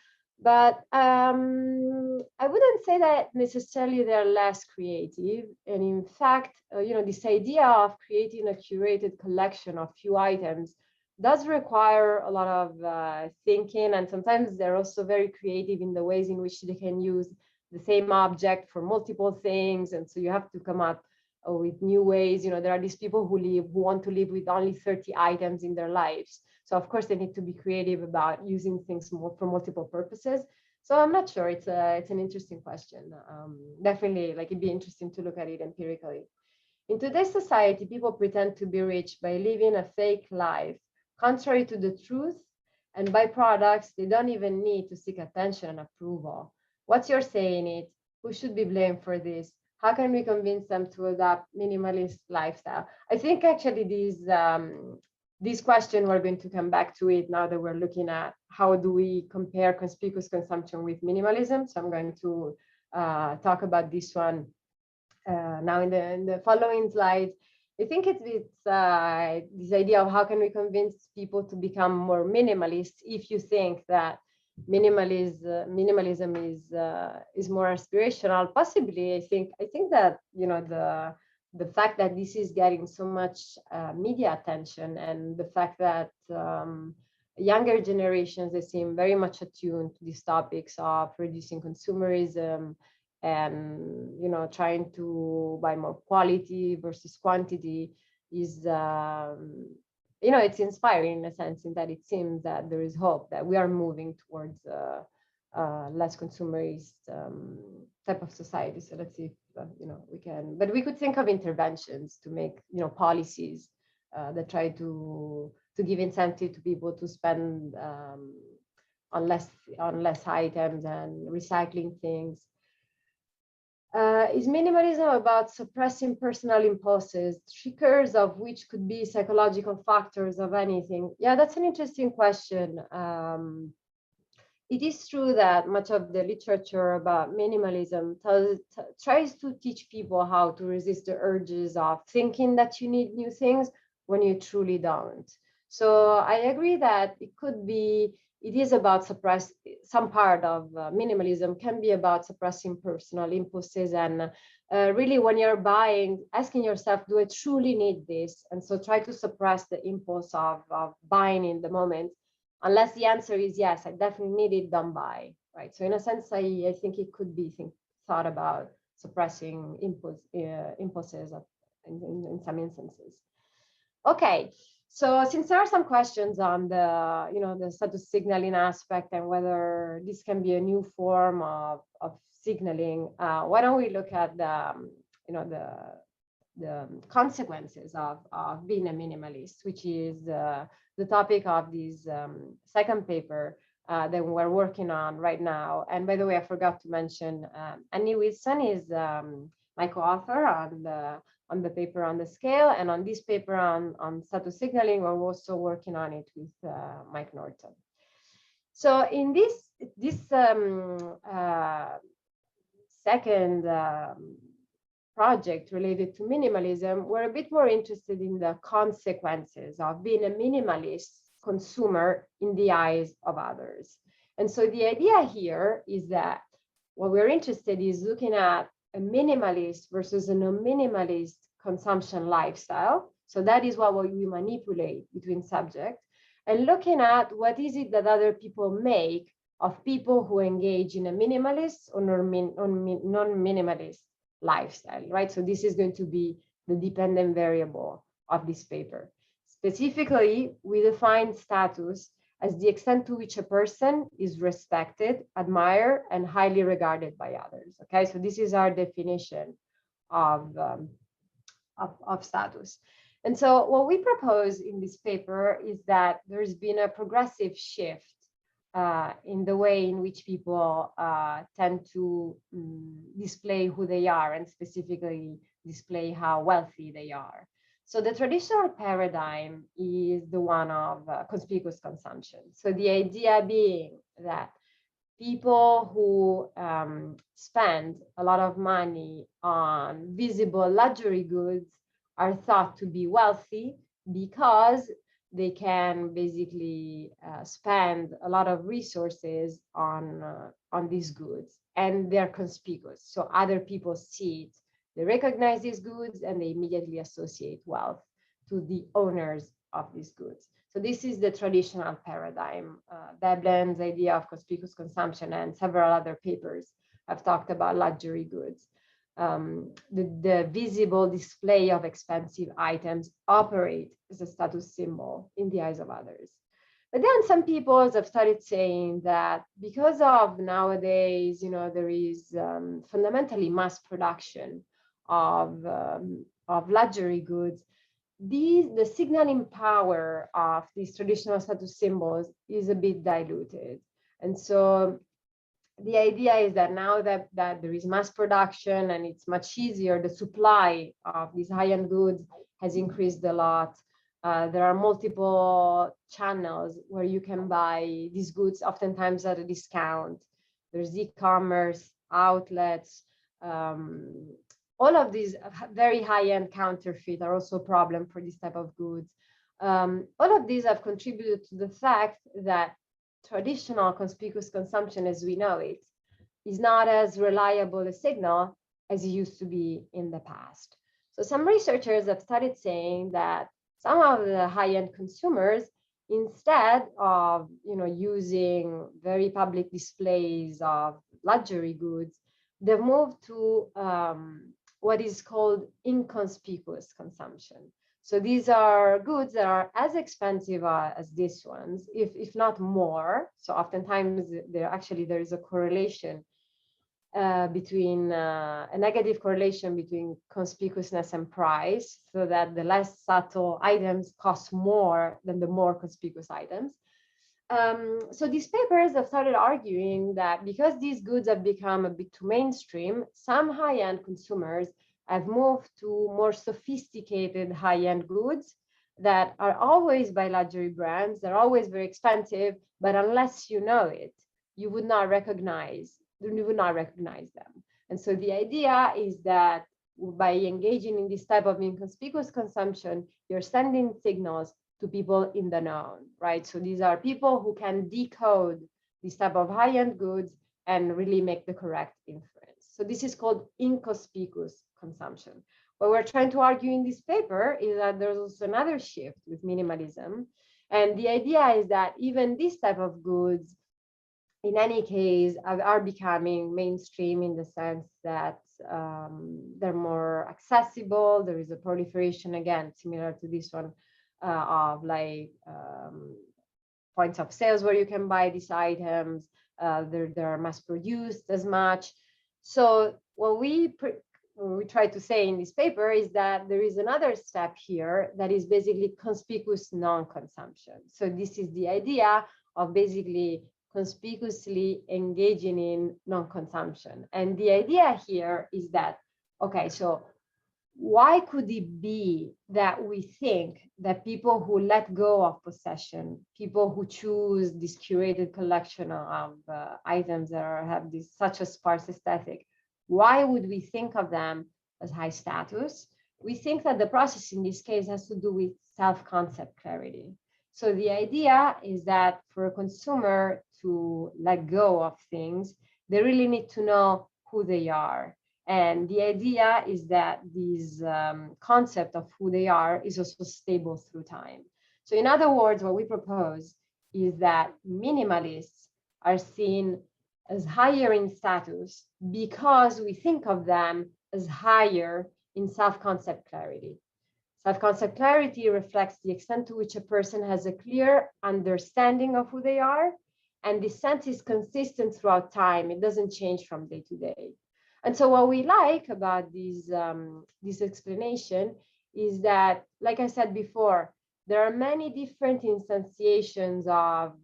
But I wouldn't say that necessarily they're less creative. And in fact, this idea of creating a curated collection of few items does require a lot of thinking. And sometimes they're also very creative in the ways in which they can use the same object for multiple things. And so you have to come up with new ways. There are these people who want to live with only 30 items in their lives. So of course they need to be creative about using things for multiple purposes. So I'm not sure. It's an interesting question. Definitely, it'd be interesting to look at it empirically. In today's society, people pretend to be rich by living a fake life, contrary to the truth, and buy products they don't even need to seek attention and approval. What's your say in it? Who should be blamed for this? How can we convince them to adopt minimalist lifestyle? I think actually this question, we're going to come back to it now that we're looking at how do we compare conspicuous consumption with minimalism. So I'm going to talk about this one now in the following slides. I think it's this idea of how can we convince people to become more minimalist if you think that minimalism is more aspirational. Possibly, I think that the fact that this is getting so much media attention, and the fact that younger generations, they seem very much attuned to these topics of reducing consumerism and trying to buy more quality versus quantity is it's inspiring in a sense, in that it seems that there is hope that we are moving towards less consumerist type of society. So let's see if we can, but we could think of interventions to make policies that try to give incentive to people to spend on less items and recycling things. Is minimalism about suppressing personal impulses, triggers of which could be psychological factors of anything? Yeah, that's an interesting question. It is true that much of the literature about minimalism tries to teach people how to resist the urges of thinking that you need new things when you truly don't. So I agree that it is about some part of minimalism can be about suppressing personal impulses, and really when you're buying, asking yourself, do I truly need this? And so try to suppress the impulse of buying in the moment, unless the answer is yes, I definitely need it, don't buy, right? So in a sense, I think it could be thought about suppressing impulses in some instances. Okay. So since there are some questions on the status signaling aspect and whether this can be a new form of signaling, why don't we look at the consequences of being a minimalist, which is the topic of this second paper that we're working on right now. And by the way, I forgot to mention, Annie Wilson is my co-author on the paper on the scale, and on this paper on status signaling, we're also working on it with Mike Norton. So in this second project related to minimalism, we're a bit more interested in the consequences of being a minimalist consumer in the eyes of others. And so the idea here is that what we're interested in is looking at a minimalist versus a non-minimalist consumption lifestyle. So that is what we manipulate between subjects, and looking at what is it that other people make of people who engage in a minimalist or non-minimalist lifestyle, right? So this is going to be the dependent variable of this paper. Specifically, we define status as the extent to which a person is respected, admired, and highly regarded by others. Okay, so this is our definition of status. And so what we propose in this paper is that there's been a progressive shift in the way in which people tend to display who they are, and specifically display how wealthy they are. So the traditional paradigm is the one of conspicuous consumption. So the idea being that people who spend a lot of money on visible luxury goods are thought to be wealthy because they can basically spend a lot of resources on these goods, and they're conspicuous. So other people see it, they recognize these goods, and they immediately associate wealth to the owners of these goods. So this is the traditional paradigm. Veblen's idea of conspicuous consumption, and several other papers have talked about luxury goods. The visible display of expensive items operate as a status symbol in the eyes of others. But then some people have started saying that because of nowadays, there is fundamentally mass production of luxury goods, the signaling power of these traditional status symbols is a bit diluted. And so the idea is that now that there is mass production and it's much easier, the supply of these high-end goods has increased a lot. There are multiple channels where you can buy these goods, oftentimes at a discount. There's e-commerce, outlets. All of these very high-end counterfeit are also a problem for this type of goods. All of these have contributed to the fact that traditional conspicuous consumption as we know it is not as reliable a signal as it used to be in the past. So some researchers have started saying that some of the high-end consumers, instead of using very public displays of luxury goods, they've moved to what is called inconspicuous consumption. So these are goods that are as expensive as these ones, if not more. So oftentimes there is a correlation between a negative correlation between conspicuousness and price, so that the less subtle items cost more than the more conspicuous items. So these papers have started arguing that because these goods have become a bit too mainstream, some high-end consumers have moved to more sophisticated high-end goods that are always by luxury brands. They're always very expensive, but unless you know it, you would not recognize them. And so the idea is that by engaging in this type of inconspicuous consumption, you're sending signals to people in the known, right? So these are people who can decode this type of high-end goods and really make the correct inference. So this is called inconspicuous consumption. What we're trying to argue in this paper is that there's also another shift with minimalism. And the idea is that even this type of goods, in any case, are becoming mainstream in the sense that they're more accessible. There is a proliferation, again, similar to this one, of points of sales where you can buy these items. They're mass produced as much. So what we try to say in this paper is that there is another step here that is basically conspicuous non-consumption. So this is the idea of basically conspicuously engaging in non-consumption. And the idea here is that, okay, so why could it be that we think that people who let go of possession, people who choose this curated collection of items that have such a sparse aesthetic, why would we think of them as high status? We think that the process in this case has to do with self-concept clarity. So the idea is that for a consumer to let go of things, they really need to know who they are. And the idea is that this concept of who they are is also stable through time. So in other words, what we propose is that minimalists are seen as higher in status because we think of them as higher in self-concept clarity. Self-concept clarity reflects the extent to which a person has a clear understanding of who they are, and this sense is consistent throughout time. It doesn't change from day to day. And so what we like about this explanation is that, like I said before, there are many different instantiations of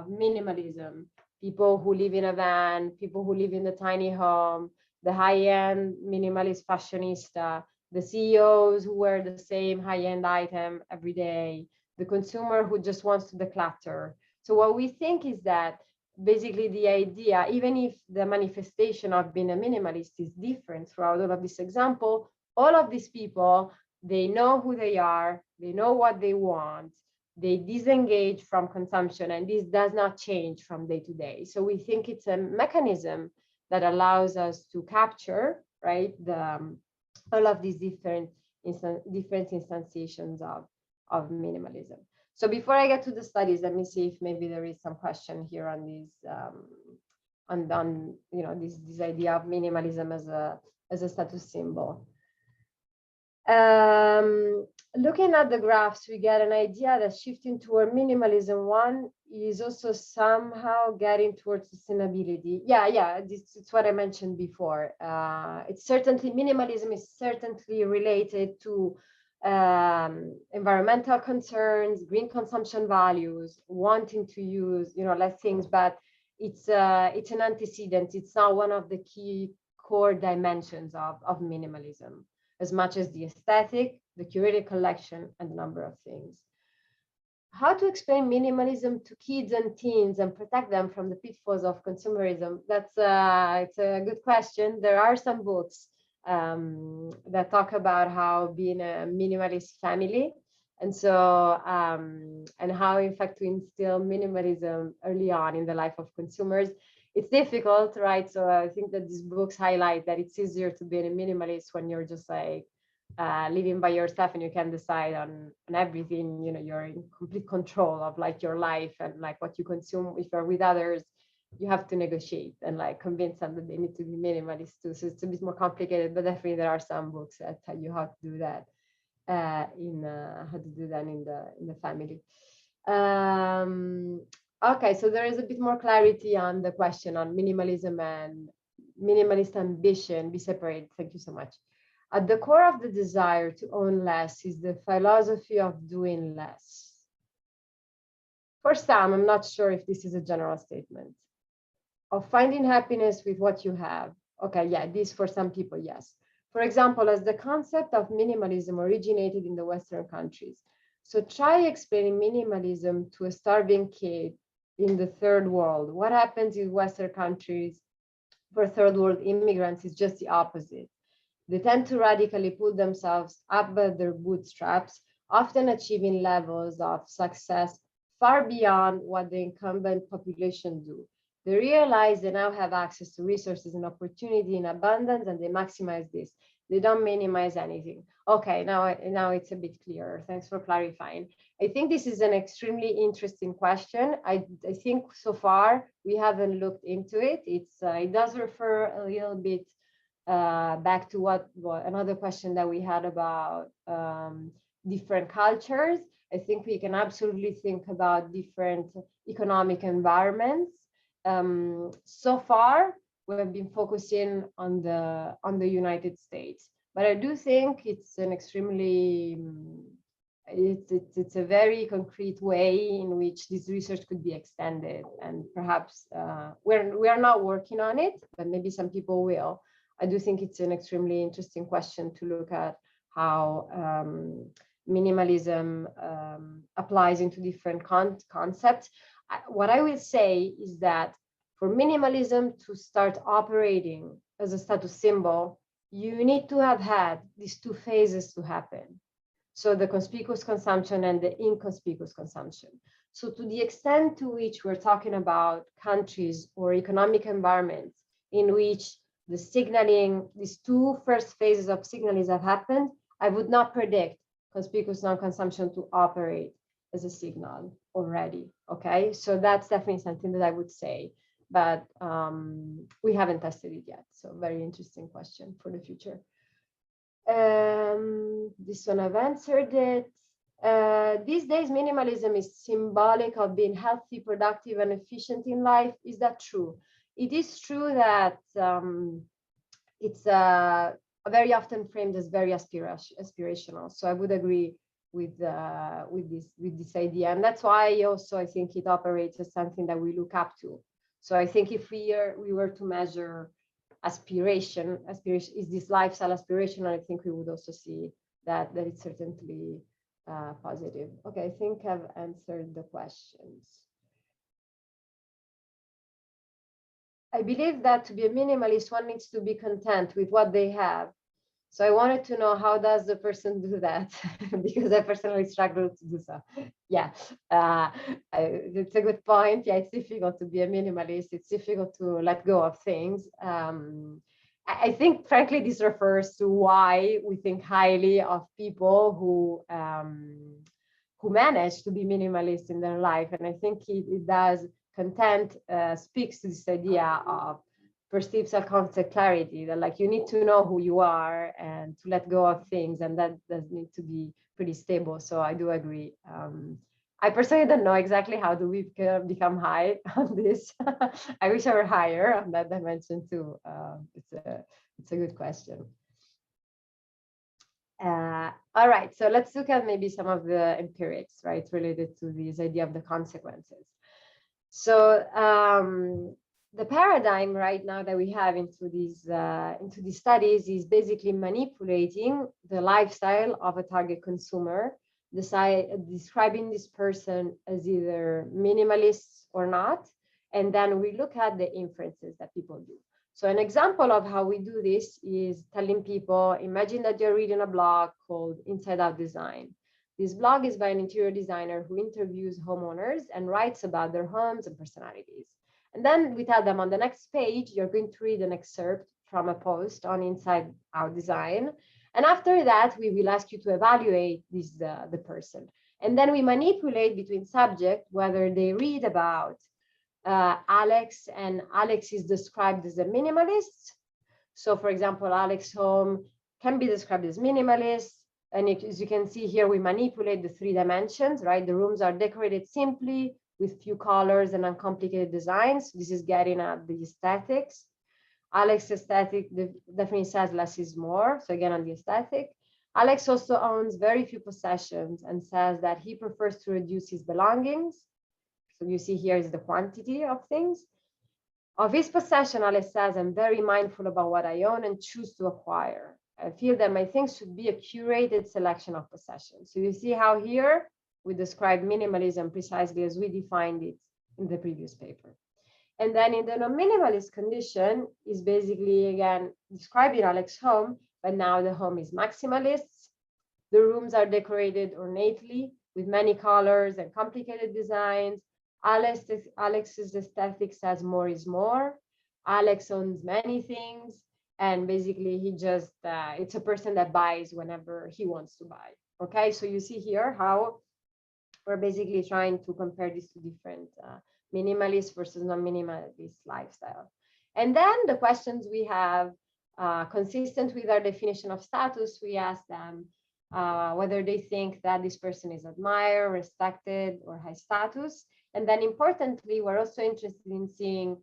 minimalism. People who live in a van, people who live in the tiny home, the high-end minimalist fashionista, the CEOs who wear the same high-end item every day, the consumer who just wants to declutter. So what we think is that basically the idea, even if the manifestation of being a minimalist is different throughout all of this example, all of these people, they know who they are, they know what they want, they disengage from consumption, and this does not change from day to day. So we think it's a mechanism that allows us to capture, right, all of these different instantiations of minimalism. So before I get to the studies, let me see if maybe there is some question here on these, on you know, this idea of minimalism as a status symbol. Looking at the graphs, we get an idea that shifting toward minimalism, one is also somehow getting towards sustainability. Yeah, it's what I mentioned before. It's certainly, minimalism is certainly related to environmental concerns, green consumption values, wanting to use, you know, less things, but it's an antecedent. It's not one of the key core dimensions of minimalism, as much as the aesthetic, the curated collection, and a number of things. How to explain minimalism to kids and teens and protect them from the pitfalls of consumerism? It's a good question. There are some books that talk about how being a minimalist family, and so and how in fact to instill minimalism early on in the life of consumers. It's difficult, right? So I think that these books highlight that it's easier to be a minimalist when you're just like living by yourself and you can decide on everything. You know, you're in complete control of like your life and like what you consume. If you're with others, you have to negotiate and like convince them that they need to be minimalist too. So it's a bit more complicated, but definitely there are some books that tell you how to do that in the family. Okay, so there is a bit more clarity on the question on minimalism and minimalist ambition. Be separate. Thank you so much. At the core of the desire to own less is the philosophy of doing less. For some, I'm not sure if this is a general statement, of finding happiness with what you have. Okay, yeah, this for some people, yes. For example, as the concept of minimalism originated in the Western countries. So try explaining minimalism to a starving kid in the third world. What happens in Western countries for third world immigrants is just the opposite. They tend to radically pull themselves up by their bootstraps, often achieving levels of success far beyond what the incumbent population do. They realize they now have access to resources and opportunity in abundance, and they maximize this. They don't minimize anything. Okay, now it's a bit clearer. Thanks for clarifying. I think this is an extremely interesting question. I think so far we haven't looked into it. It does refer a little bit back to what another question that we had about different cultures. I think we can absolutely think about different economic environments. So far, we have been focusing on the United States, but I do think it's an extremely it's a very concrete way in which this research could be extended, and perhaps we are not working on it, but maybe some people will. I do think it's an extremely interesting question to look at how minimalism applies into different concepts. What I will say is that for minimalism to start operating as a status symbol, you need to have had these two phases to happen. So the conspicuous consumption and the inconspicuous consumption. So to the extent to which we're talking about countries or economic environments in which the signaling, these two first phases of signaling have happened, I would not predict conspicuous non-consumption to operate as a signal already. Okay, so that's definitely something that I would say, but we haven't tested it yet. So very interesting question for the future. This one I've answered it. These days, minimalism is symbolic of being healthy, productive, and efficient in life. Is that true? It is true that it's very often framed as very aspirational. So I would agree with this idea, and that's why also I think it operates as something that we look up to. So I think if we were to measure aspiration, is this lifestyle aspirational? I think we would also see that it's certainly positive. Okay, I think I've answered the questions. I believe that to be a minimalist, one needs to be content with what they have. So I wanted to know, how does the person do that? Because I personally struggle to do so. Yeah, it's a good point. Yeah, it's difficult to be a minimalist. It's difficult to let go of things. I think, frankly, this refers to why we think highly of people who manage to be minimalist in their life. And I think it does. Content speaks to this idea of perceived self-concept clarity, that like you need to know who you are and to let go of things, and that does need to be pretty stable. So I do agree. I personally don't know exactly how do we become high on this. I wish I were higher on that dimension too. It's a good question. All right, so let's look at maybe some of the empirics, right, related to this idea of the consequences. So the paradigm right now that we have into these studies is basically manipulating the lifestyle of a target consumer, describing this person as either minimalist or not, and then we look at the inferences that people do. So an example of how we do this is telling people, imagine that you're reading a blog called Inside Out Design. This blog is by an interior designer who interviews homeowners and writes about their homes and personalities. And then we tell them on the next page, you're going to read an excerpt from a post on Inside Out Design. And after that, we will ask you to evaluate the person. And then we manipulate between subject, whether they read about Alex, and Alex is described as a minimalist. So for example, Alex's home can be described as minimalist. And as you can see here, we manipulate the 3 dimensions, right? The rooms are decorated simply with few colors and uncomplicated designs. This is getting at the aesthetics. Alex's aesthetic definitely says less is more. So again, on the aesthetic. Alex also owns very few possessions and says that he prefers to reduce his belongings. So you see here is the quantity of things. Of his possession, Alex says, I'm very mindful about what I own and choose to acquire. I feel that my things should be a curated selection of possessions. So you see how here we describe minimalism precisely as we defined it in the previous paper. And then in the non-minimalist condition is basically, again, describing Alex's home, but now the home is maximalist. The rooms are decorated ornately with many colors and complicated designs. Alex's aesthetic says more is more. Alex owns many things. And basically, he just, it's a person that buys whenever he wants to buy. Okay, so you see here how we're basically trying to compare these 2 different minimalist versus non-minimalist lifestyle. And then the questions we have, consistent with our definition of status, we ask them whether they think that this person is admired, respected, or high status. And then importantly, we're also interested in seeing,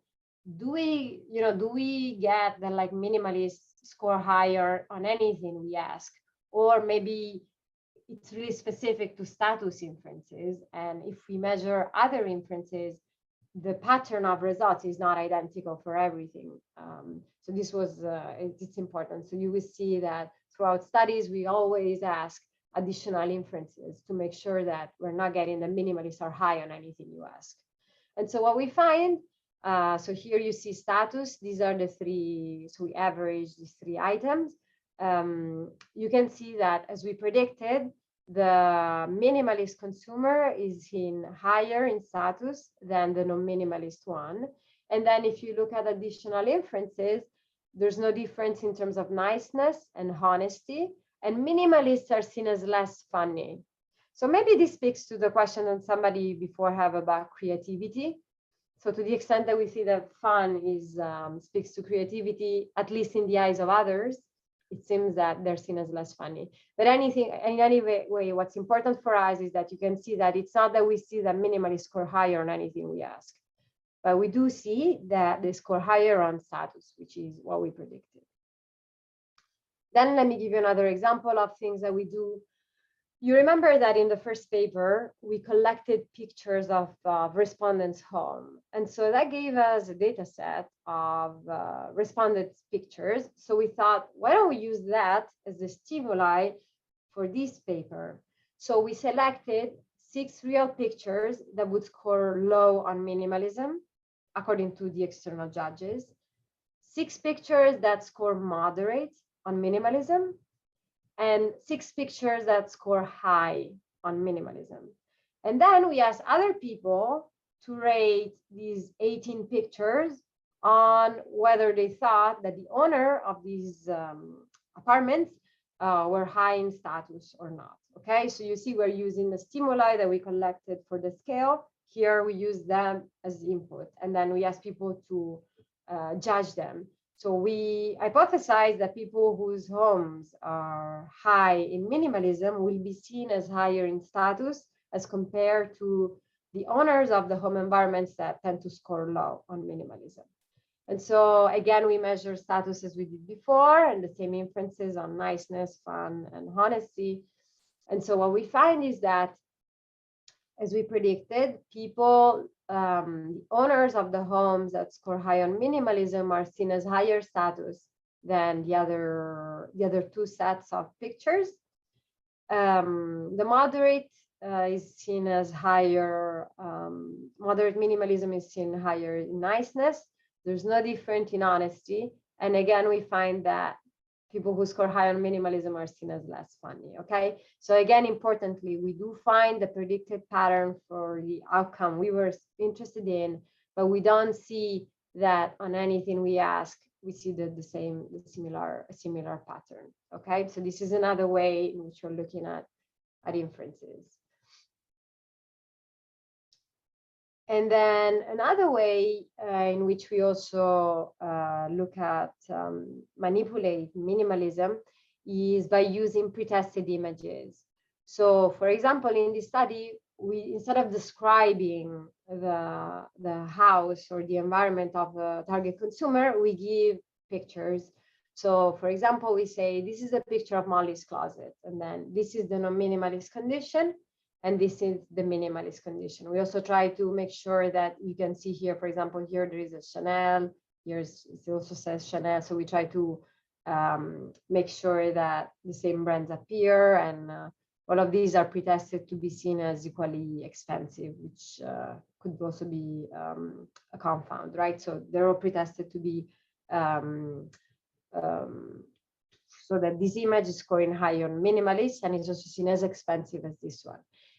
do we get the like minimalist score higher on anything we ask, or maybe it's really specific to status inferences, and if we measure other inferences, the pattern of results is not identical for everything. So this was it's important. So you will see that throughout studies we always ask additional inferences to make sure that we're not getting the minimalists are high on anything you ask. And so what we find, so here you see status. These are the 3, so we average these 3 items. You can see that as we predicted, the minimalist consumer is higher in status than the non-minimalist one. And then if you look at additional inferences, there's no difference in terms of niceness and honesty, and minimalists are seen as less funny. So maybe this speaks to the question that somebody before have about creativity. So to the extent that we see that fun is speaks to creativity, at least in the eyes of others, it seems that they're seen as less funny. But in any way, what's important for us is that you can see that it's not that we see that minimalists score higher on anything we ask, but we do see that they score higher on status, which is what we predicted. Then let me give you another example of things that we do. You remember that in the first paper, we collected pictures of respondents' home. And so that gave us a data set of respondents' pictures. So we thought, why don't we use that as the stimuli for this paper? So we selected 6 real pictures that would score low on minimalism, according to the external judges, 6 pictures that score moderate on minimalism, and 6 pictures that score high on minimalism. And then we asked other people to rate these 18 pictures on whether they thought that the owner of these apartments were high in status or not. Okay, so you see we're using the stimuli that we collected for the scale. Here we use them as input, and then we ask people to judge them. So we hypothesize that people whose homes are high in minimalism will be seen as higher in status as compared to the owners of the home environments that tend to score low on minimalism. And so again, we measure status as we did before, and the same inferences on niceness, fun, and honesty. And so what we find is that, as we predicted, people, the owners of the homes that score high on minimalism are seen as higher status than the other 2 sets of pictures. The moderate is seen as higher, moderate minimalism is seen higher in niceness. There's no difference in honesty. And again, we find that people who score high on minimalism are seen as less funny, okay? So again, importantly, we do find the predicted pattern for the outcome we were interested in, but we don't see that on anything we ask, we see the similar pattern, okay? So this is another way in which we're looking at inferences. And then another way in which we also look at manipulate minimalism is by using pre-tested images. So for example, in this study, we, instead of describing the house or the environment of the target consumer, we give pictures. So for example, we say, this is a picture of Molly's closet, and then this is the non-minimalist condition, and this is the minimalist condition. We also try to make sure that you can see here, for example, here there is a Chanel, here it also says Chanel. So we try to make sure that the same brands appear, and all of these are pre-tested to be seen as equally expensive, which could also be a confound, right? So they're all pre-tested to be, so that this image is scoring high on minimalist, and it's also seen as expensive as this one.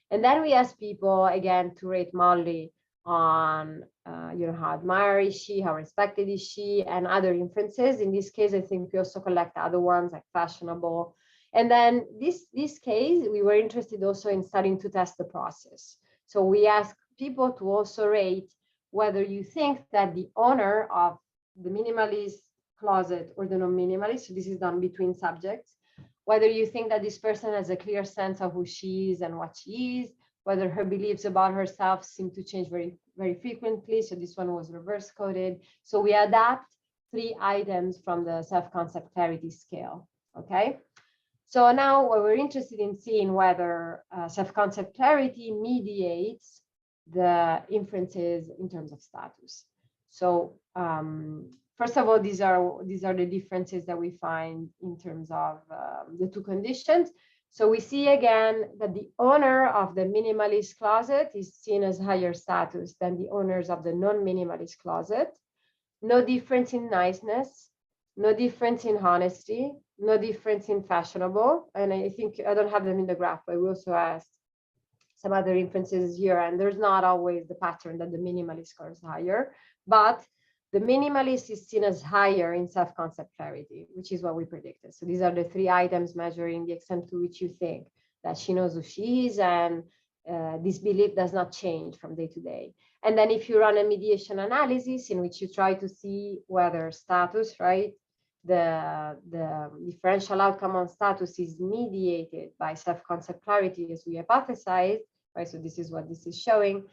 And then we ask people again to rate Molly on, how admired is she, how respected is she, and other inferences. In this case, I think we also collect other ones like fashionable. And then this case, we were interested also in starting to test the process. So we ask people to also rate whether you think that the owner of the minimalist closet or the non-minimalist, so this is done between subjects, whether you think that this person has a clear sense of who she is and what she is, whether her beliefs about herself seem to change very, very frequently. So this one was reverse coded. So we adapt 3 items from the self-concept clarity scale, okay? So now we're interested in seeing whether self-concept clarity mediates the inferences in terms of status. So first of all, these are the differences that we find in terms of the 2 conditions. So we see again that the owner of the minimalist closet is seen as higher status than the owners of the non-minimalist closet. No difference in niceness, no difference in honesty, no difference in fashionable. And I think I don't have them in the graph, but we also asked some other inferences here, and there's not always the pattern that the minimalist scores higher, but the minimalist is seen as higher in self-concept clarity, which is what we predicted. So these are the 3 items measuring the extent to which you think that she knows who she is, and this belief does not change from day to day. And then if you run a mediation analysis in which you try to see whether status, right, the differential outcome on status is mediated by self-concept clarity, as we hypothesized, right? So this is what this is showing.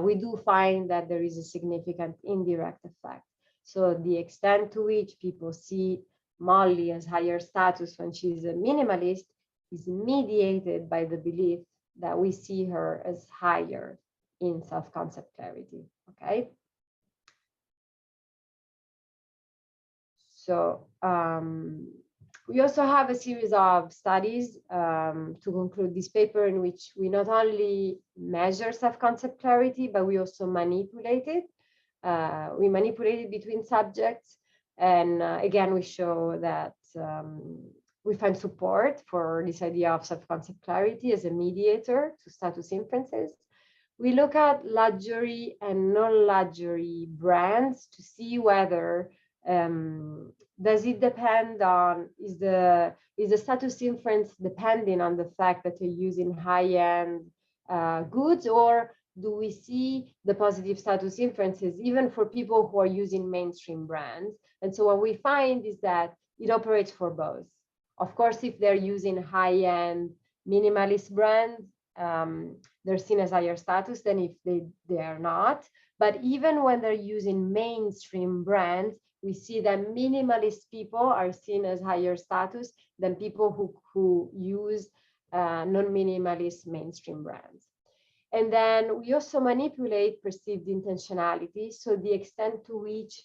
We do find that there is a significant indirect effect. So the extent to which people see Molly as higher status when she's a minimalist is mediated by the belief that we see her as higher in self-concept clarity, okay? So we also have a series of studies to conclude this paper, in which we not only measure self-concept clarity, but we also manipulate it. We manipulate it between subjects. And again, we show that we find support for this idea of self-concept clarity as a mediator to status inferences. We look at luxury and non-luxury brands to see whether does it depend on, is the status inference depending on the fact that you're using high-end goods, or do we see the positive status inferences even for people who are using mainstream brands? And so what we find is that it operates for both. Of course, if they're using high-end minimalist brands, they're seen as higher status than if they are not. But even when they're using mainstream brands, we see that minimalist people are seen as higher status than people who use non-minimalist mainstream brands. And then we also manipulate perceived intentionality. So the extent to which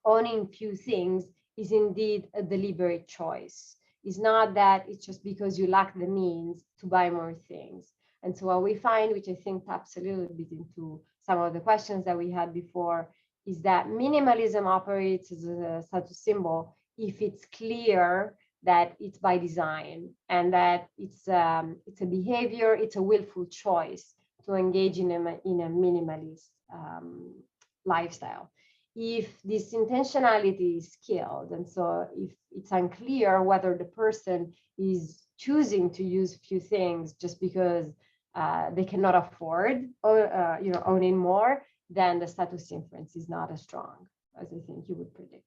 owning few things is indeed a deliberate choice. It's not that it's just because you lack the means to buy more things. And so what we find, which I think taps a little bit into some of the questions that we had before, is that minimalism operates as a status symbol if it's clear that it's by design and that it's a behavior, it's a willful choice to engage in a minimalist lifestyle. If this intentionality is killed, and so if it's unclear whether the person is choosing to use few things just because they cannot afford owning more, then the status inference is not as strong as I think you would predict.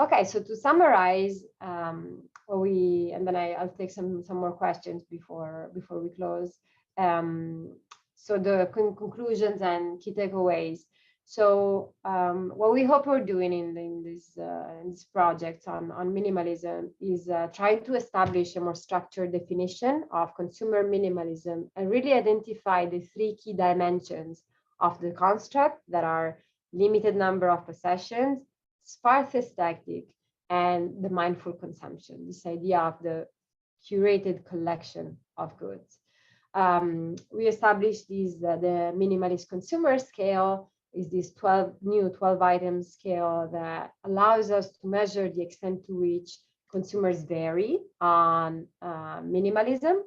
Okay, so to summarize, and then I'll take some more questions before we close. So the conclusions and key takeaways. So what we hope we're doing in this project on minimalism is trying to establish a more structured definition of consumer minimalism and really identify the 3 key dimensions of the construct that are limited number of possessions, sparse aesthetic, and the mindful consumption, this idea of the curated collection of goods. We established the minimalist consumer scale is this 12 item scale that allows us to measure the extent to which consumers vary on minimalism.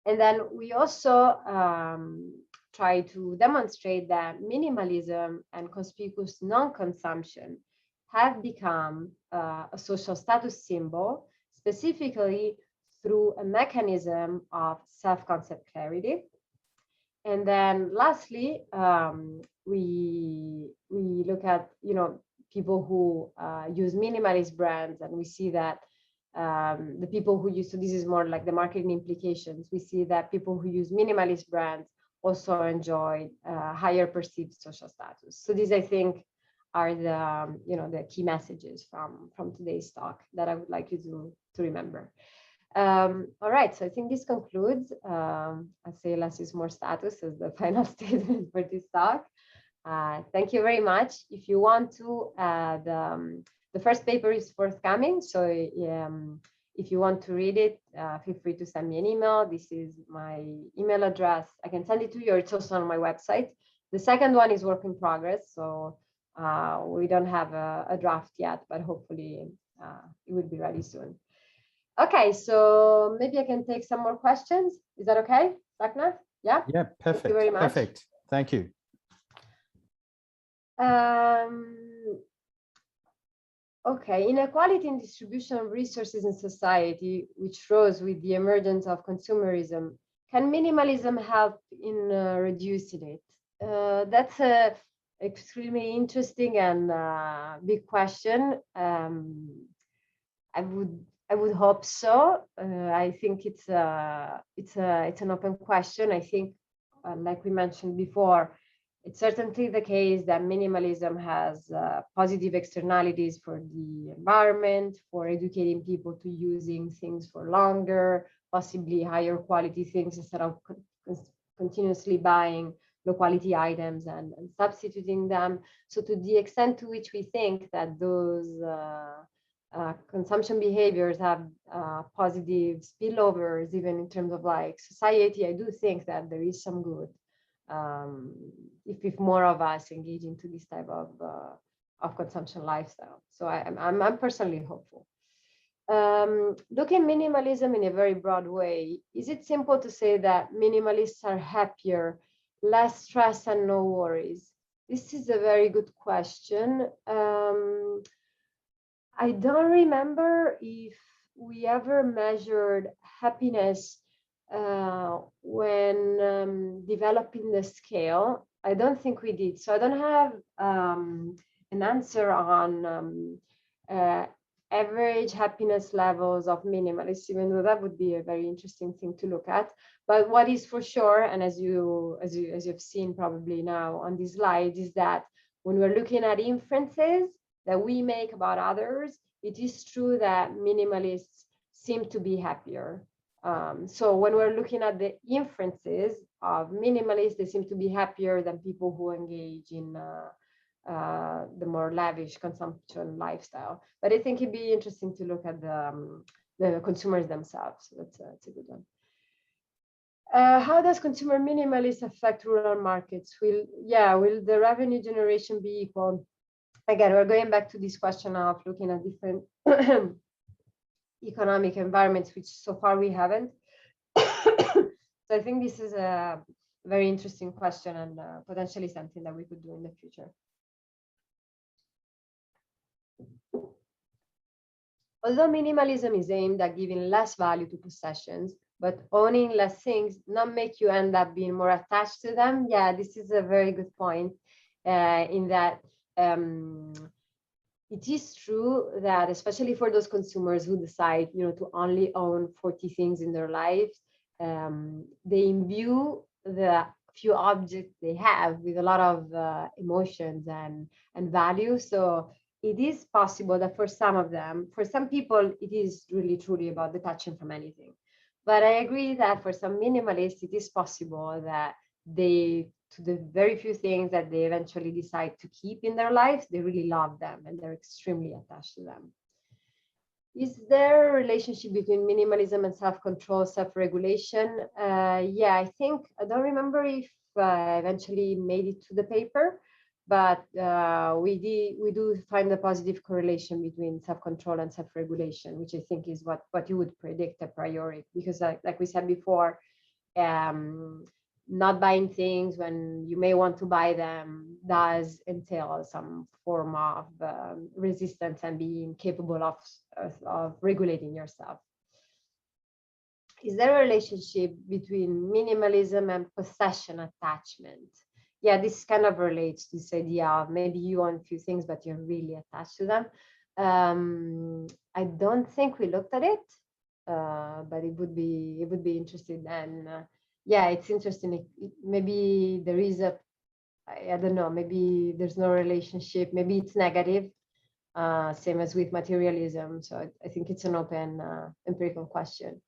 And then we also try to demonstrate that minimalism and conspicuous non-consumption have become a social status symbol, specifically through a mechanism of self-concept clarity. And then lastly, we look at people who use minimalist brands, and we see that the people who use, so this is more like the marketing implications, we see that people who use minimalist brands also enjoy higher perceived social status. So these, I think, are the key messages from today's talk that I would like you to remember. All right, so I think this concludes. I'll say less is more status as the final statement for this talk. Thank you very much. If you want to, the first paper is forthcoming, so if you want to read it, feel free to send me an email. This is my email address. I can send it to you, or it's also on my website. The second one is work in progress, so we don't have a draft yet, but hopefully it will be ready soon. Okay, so maybe I can take some more questions. Is that okay, Ragnar? Yeah? Yeah, perfect. Thank you very much. Perfect. Thank you. Okay, inequality in distribution of resources in society, which rose with the emergence of consumerism, can minimalism help in reducing it? That's a extremely interesting and big question. I would hope so. I think it's an open question. I think, like we mentioned before, it's certainly the case that minimalism has positive externalities for the environment, for educating people to using things for longer, possibly higher quality things instead of continuously buying low quality items and substituting them. So to the extent to which we think that those consumption behaviors have positive spillovers, even in terms of like society, I do think that there is some good if more of us engage into this type of consumption lifestyle. So I'm personally hopeful. Looking minimalism in a very broad way, is it simple to say that minimalists are happier, less stress and no worries? This is a very good question. I don't remember if we ever measured happiness when developing the scale. I don't think we did. So I don't have an answer on average happiness levels of minimalists, even though that would be a very interesting thing to look at. But what is for sure, and as you've seen probably now on these slides, is that when we're looking at inferences that we make about others, it is true that minimalists seem to be happier. So when we're looking at the inferences of minimalists, they seem to be happier than people who engage in the more lavish consumption lifestyle. But I think it'd be interesting to look at the consumers themselves. So that's a good one. How does consumer minimalism affect rural markets? Will the revenue generation be equal? Again, we're going back to this question of looking at different economic environments, which so far we haven't. So I think this is a very interesting question and potentially something that we could do in the future. Although minimalism is aimed at giving less value to possessions, but owning less things not make you end up being more attached to them. Yeah, this is a very good point in that it is true that especially for those consumers who decide, to only own 40 things in their lives, they imbue the few objects they have with a lot of emotions and value. So it is possible that for some of them, for some people, it is really truly about detaching from anything. But I agree that for some minimalists, it is possible that to the very few things that they eventually decide to keep in their lives, they really love them and they're extremely attached to them. Is there a relationship between minimalism and self-control, self-regulation? Yeah, I think, I don't remember if I eventually made it to the paper, but we do find a positive correlation between self-control and self-regulation, which I think is what you would predict a priori, because like we said before, not buying things when you may want to buy them does entail some form of resistance and being capable of regulating yourself. Is there a relationship between minimalism and possession attachment? Yeah, this kind of relates to this idea of maybe you own a few things, but you're really attached to them. I don't think we looked at it, but it would be interesting. And yeah, it's interesting. Maybe there is I don't know, maybe there's no relationship. Maybe it's negative, same as with materialism. So I think it's an open empirical question.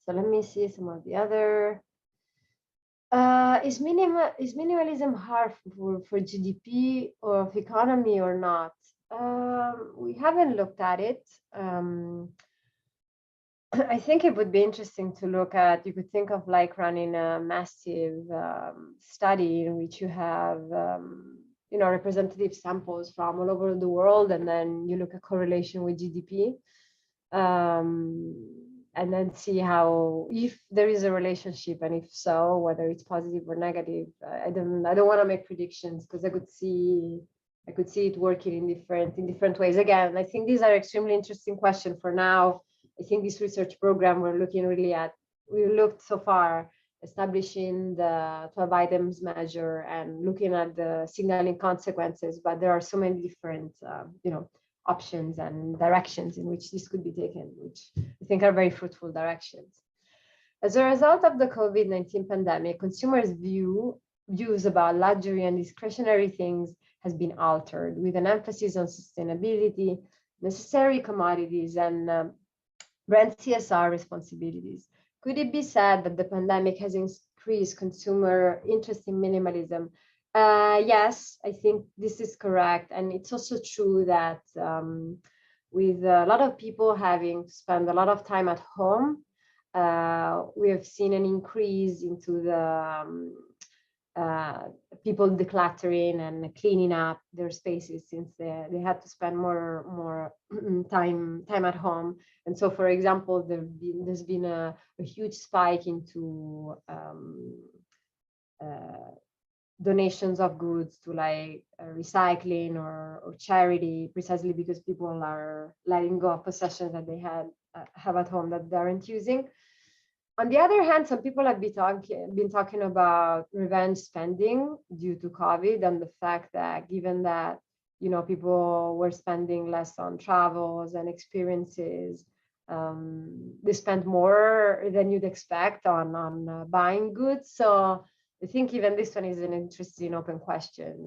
So let me see some of the other. Is minimalism harmful for GDP or of economy or not? We haven't looked at it. I think it would be interesting to look at, you could think of like running a massive study in which you have, representative samples from all over the world, and then you look at correlation with GDP. And then see if there is a relationship, and if so, whether it's positive or negative. I don't want to make predictions because I could see it working in different ways. Again, I think these are extremely interesting questions. For now, I think this research program we're looking really at, we looked so far establishing the 12 items measure and looking at the signaling consequences, but there are so many different, options and directions in which this could be taken, which I think are very fruitful directions. As a result of the COVID-19 pandemic, consumers' views about luxury and discretionary things has been altered, with an emphasis on sustainability, necessary commodities, and brand CSR responsibilities. Could it be said that the pandemic has increased consumer interest in minimalism? Yes, I think this is correct. And it's also true that with a lot of people having to spend a lot of time at home, we have seen an increase into the people decluttering and cleaning up their spaces, since they had to spend more time at home. And so, for example, there's been a huge spike into donations of goods to like recycling or charity, precisely because people are letting go of possessions that they have at home that they aren't using. On the other hand, some people have been talking about revenge spending due to COVID, and the fact that given that people were spending less on travels and experiences, they spent more than you'd expect on buying goods. So I think even this one is an interesting open question,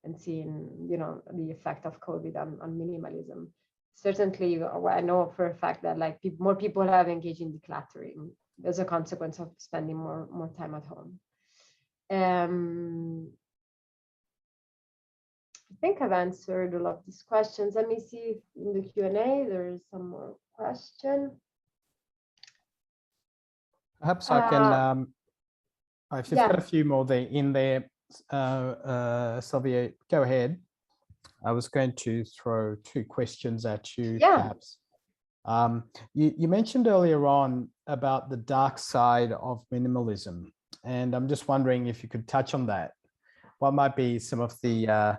and seeing the effect of COVID on minimalism. Certainly, I know for a fact that like more people have engaged in decluttering as a consequence of spending more time at home. I think I've answered all of these questions. Let me see if in the Q&A there is some more question. Perhaps I can. I've just got a few more in there. Silvia, go ahead. I was going to throw two questions at you, perhaps. You mentioned earlier on about the dark side of minimalism, and I'm just wondering if you could touch on that. What might be some of the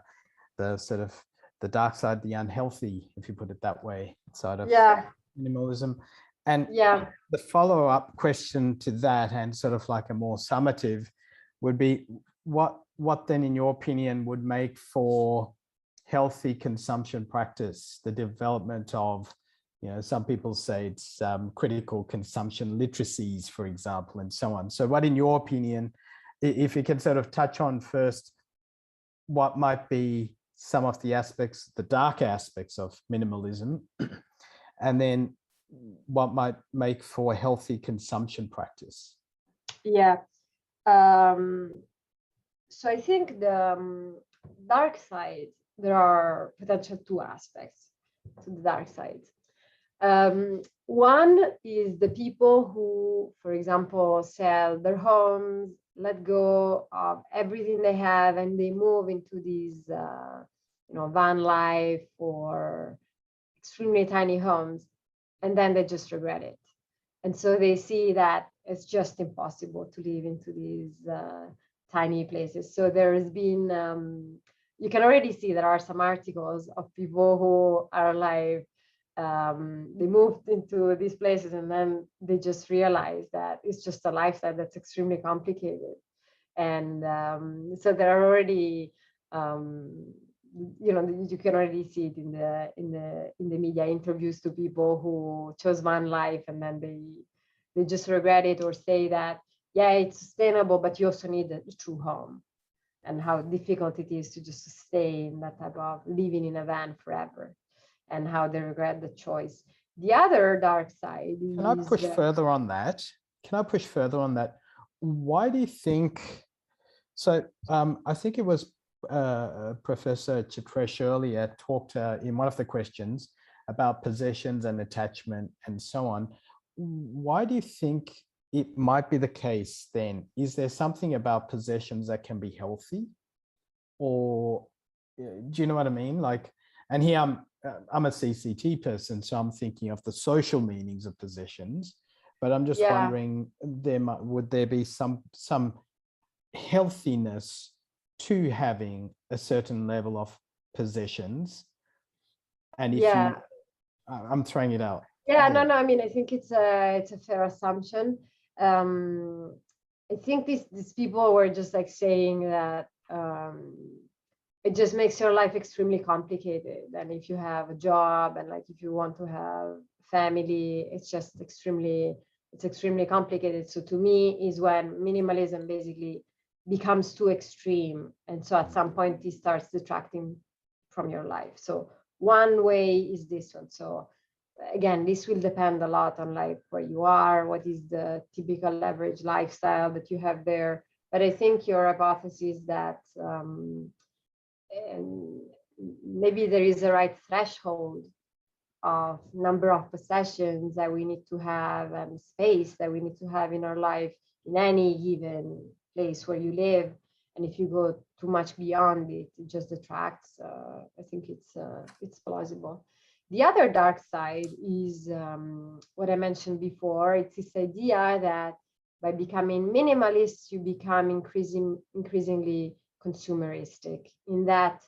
sort of the dark side, the unhealthy, if you put it that way, side of minimalism? And the follow-up question to that, and sort of like a more summative, would be what then, in your opinion, would make for healthy consumption practice, the development of, some people say it's critical consumption literacies, for example, and so on. So what, in your opinion, if you can sort of touch on first, what might be some of the aspects, the dark aspects of minimalism, and then what might make for healthy consumption practice? Yeah. So I think the dark side, there are potential two aspects to the dark side. One is the people who, for example, sell their homes, let go of everything they have, and they move into these, van life or extremely tiny homes, and then they just regret it. And so they see that it's just impossible to live into these tiny places. So there has been, you can already see there are some articles of people who are like, they moved into these places and then they just realized that it's just a lifestyle that's extremely complicated. And so there are already, you can already see it in the media interviews to people who chose van life, and then they just regret it or say that, yeah, it's sustainable, but you also need a true home, and how difficult it is to just stay in that type of living in a van forever, and how they regret the choice. The other dark side is... Can I push further on that? Why do you think... So I think it was Professor Chitresh earlier talked in one of the questions about possessions and attachment and so on. Why do you think it might be the case then? Is there something about possessions that can be healthy? Or do you know what I mean? Like, and here I'm a CCT person, so I'm thinking of the social meanings of possessions, but I'm just wondering, would there be some healthiness to having a certain level of possessions? And if I'm throwing it out. No, I mean, I think it's a fair assumption. I think these people were just like saying that it just makes your life extremely complicated. And if you have a job and like if you want to have family, it's just extremely complicated. So to me is when minimalism basically becomes too extreme. And so at some point it starts detracting from your life. So one way is this one. So again, this will depend a lot on like where you are, what is the typical average lifestyle that you have there. But I think your hypothesis that and maybe there is a right threshold of number of possessions that we need to have and space that we need to have in our life in any given place where you live. And if you go too much beyond it, it just detracts. I think it's plausible. The other dark side is what I mentioned before. It's this idea that by becoming minimalist, you become increasingly consumeristic, in that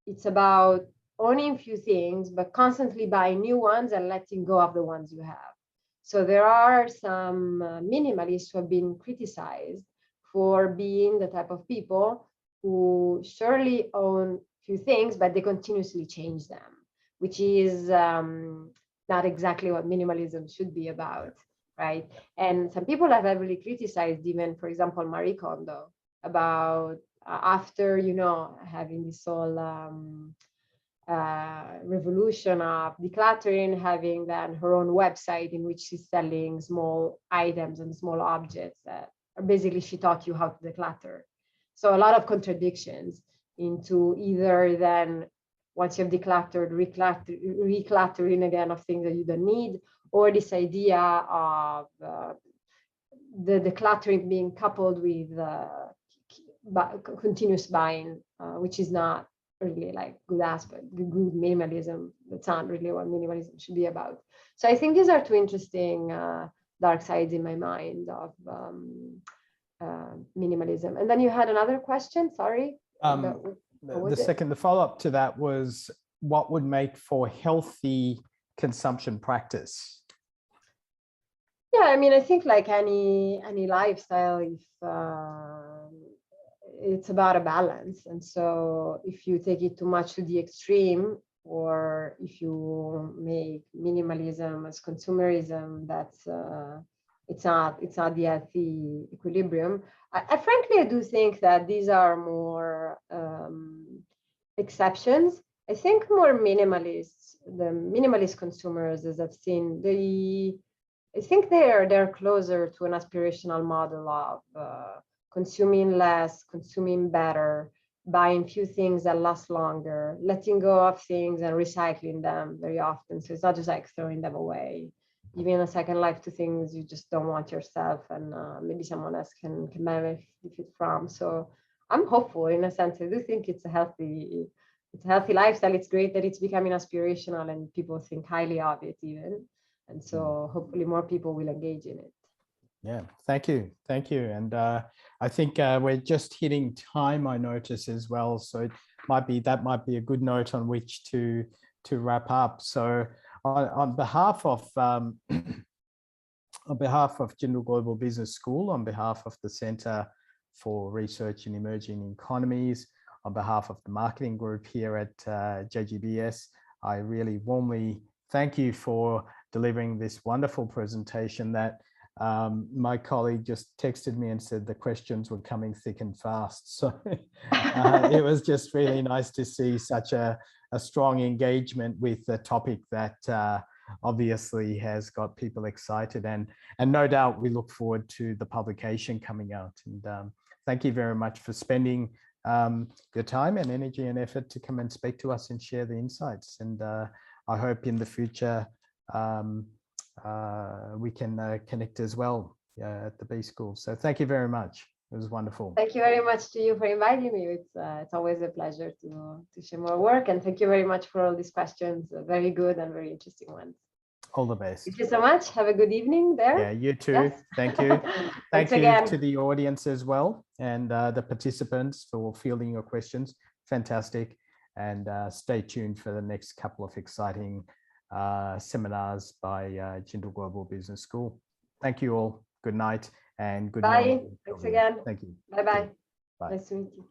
it's about owning few things, but constantly buying new ones and letting go of the ones you have. So there are some minimalists who have been criticized for being the type of people who surely own few things, but they continuously change them, which is not exactly what minimalism should be about, right? And some people have heavily criticized even, for example, Marie Kondo, about after, you know, having this whole revolution of decluttering, having then her own website in which she's selling small items and small objects that are basically, she taught you how to declutter. So a lot of contradictions into either then once you've decluttered, recluttering again of things that you don't need, or this idea of the decluttering being coupled with continuous buying, which is not really like good aspect, good minimalism. That's not really what minimalism should be about. So I think these are two interesting dark sides in my mind of minimalism. And then you had another question, sorry. The follow-up to that was, what would make for healthy consumption practice? Yeah, I mean, I think like any lifestyle, if it's about a balance. And so if you take it too much to the extreme, or if you make minimalism as consumerism, that's it's not the healthy equilibrium. I frankly do think that these are more exceptions. I think more minimalists, the minimalist consumers, as I've seen, I think they're closer to an aspirational model of consuming less, consuming better, buying few things that last longer, letting go of things and recycling them very often. So it's not just like throwing them away, giving a second life to things you just don't want yourself, and maybe someone else can benefit from. So I'm hopeful in a sense. I do think it's a healthy lifestyle. It's great that it's becoming aspirational and people think highly of it even. And so hopefully more people will engage in it. Yeah, thank you. And I think we're just hitting time, I notice as well. So that might be a good note on which to wrap up. So on behalf of Jindal Global Business School, on behalf of the Center for Research in Emerging Economies, on behalf of the marketing group here at JGBS, I really warmly thank you for delivering this wonderful presentation that my colleague just texted me and said the questions were coming thick and fast. So it was just really nice to see such a strong engagement with the topic that obviously has got people excited, and no doubt we look forward to the publication coming out. And thank you very much for spending your time and energy and effort to come and speak to us and share the insights. And I hope in the future we can connect as well at the B School. So thank you very much. It was wonderful. Thank you very much to you for inviting me. It's always a pleasure to share more work. And thank you very much for all these questions. Very good and very interesting ones. All the best. Thank you so much. Have a good evening there. Yeah, you too. Yes. Thank you. Thank you again to the audience as well, and the participants for fielding your questions. Fantastic. And stay tuned for the next couple of exciting seminars by Jindal Global Business School. Thank you all. good night and good Bye. morning. Thanks again. Thank you. Bye-bye. Bye. Nice to meet you.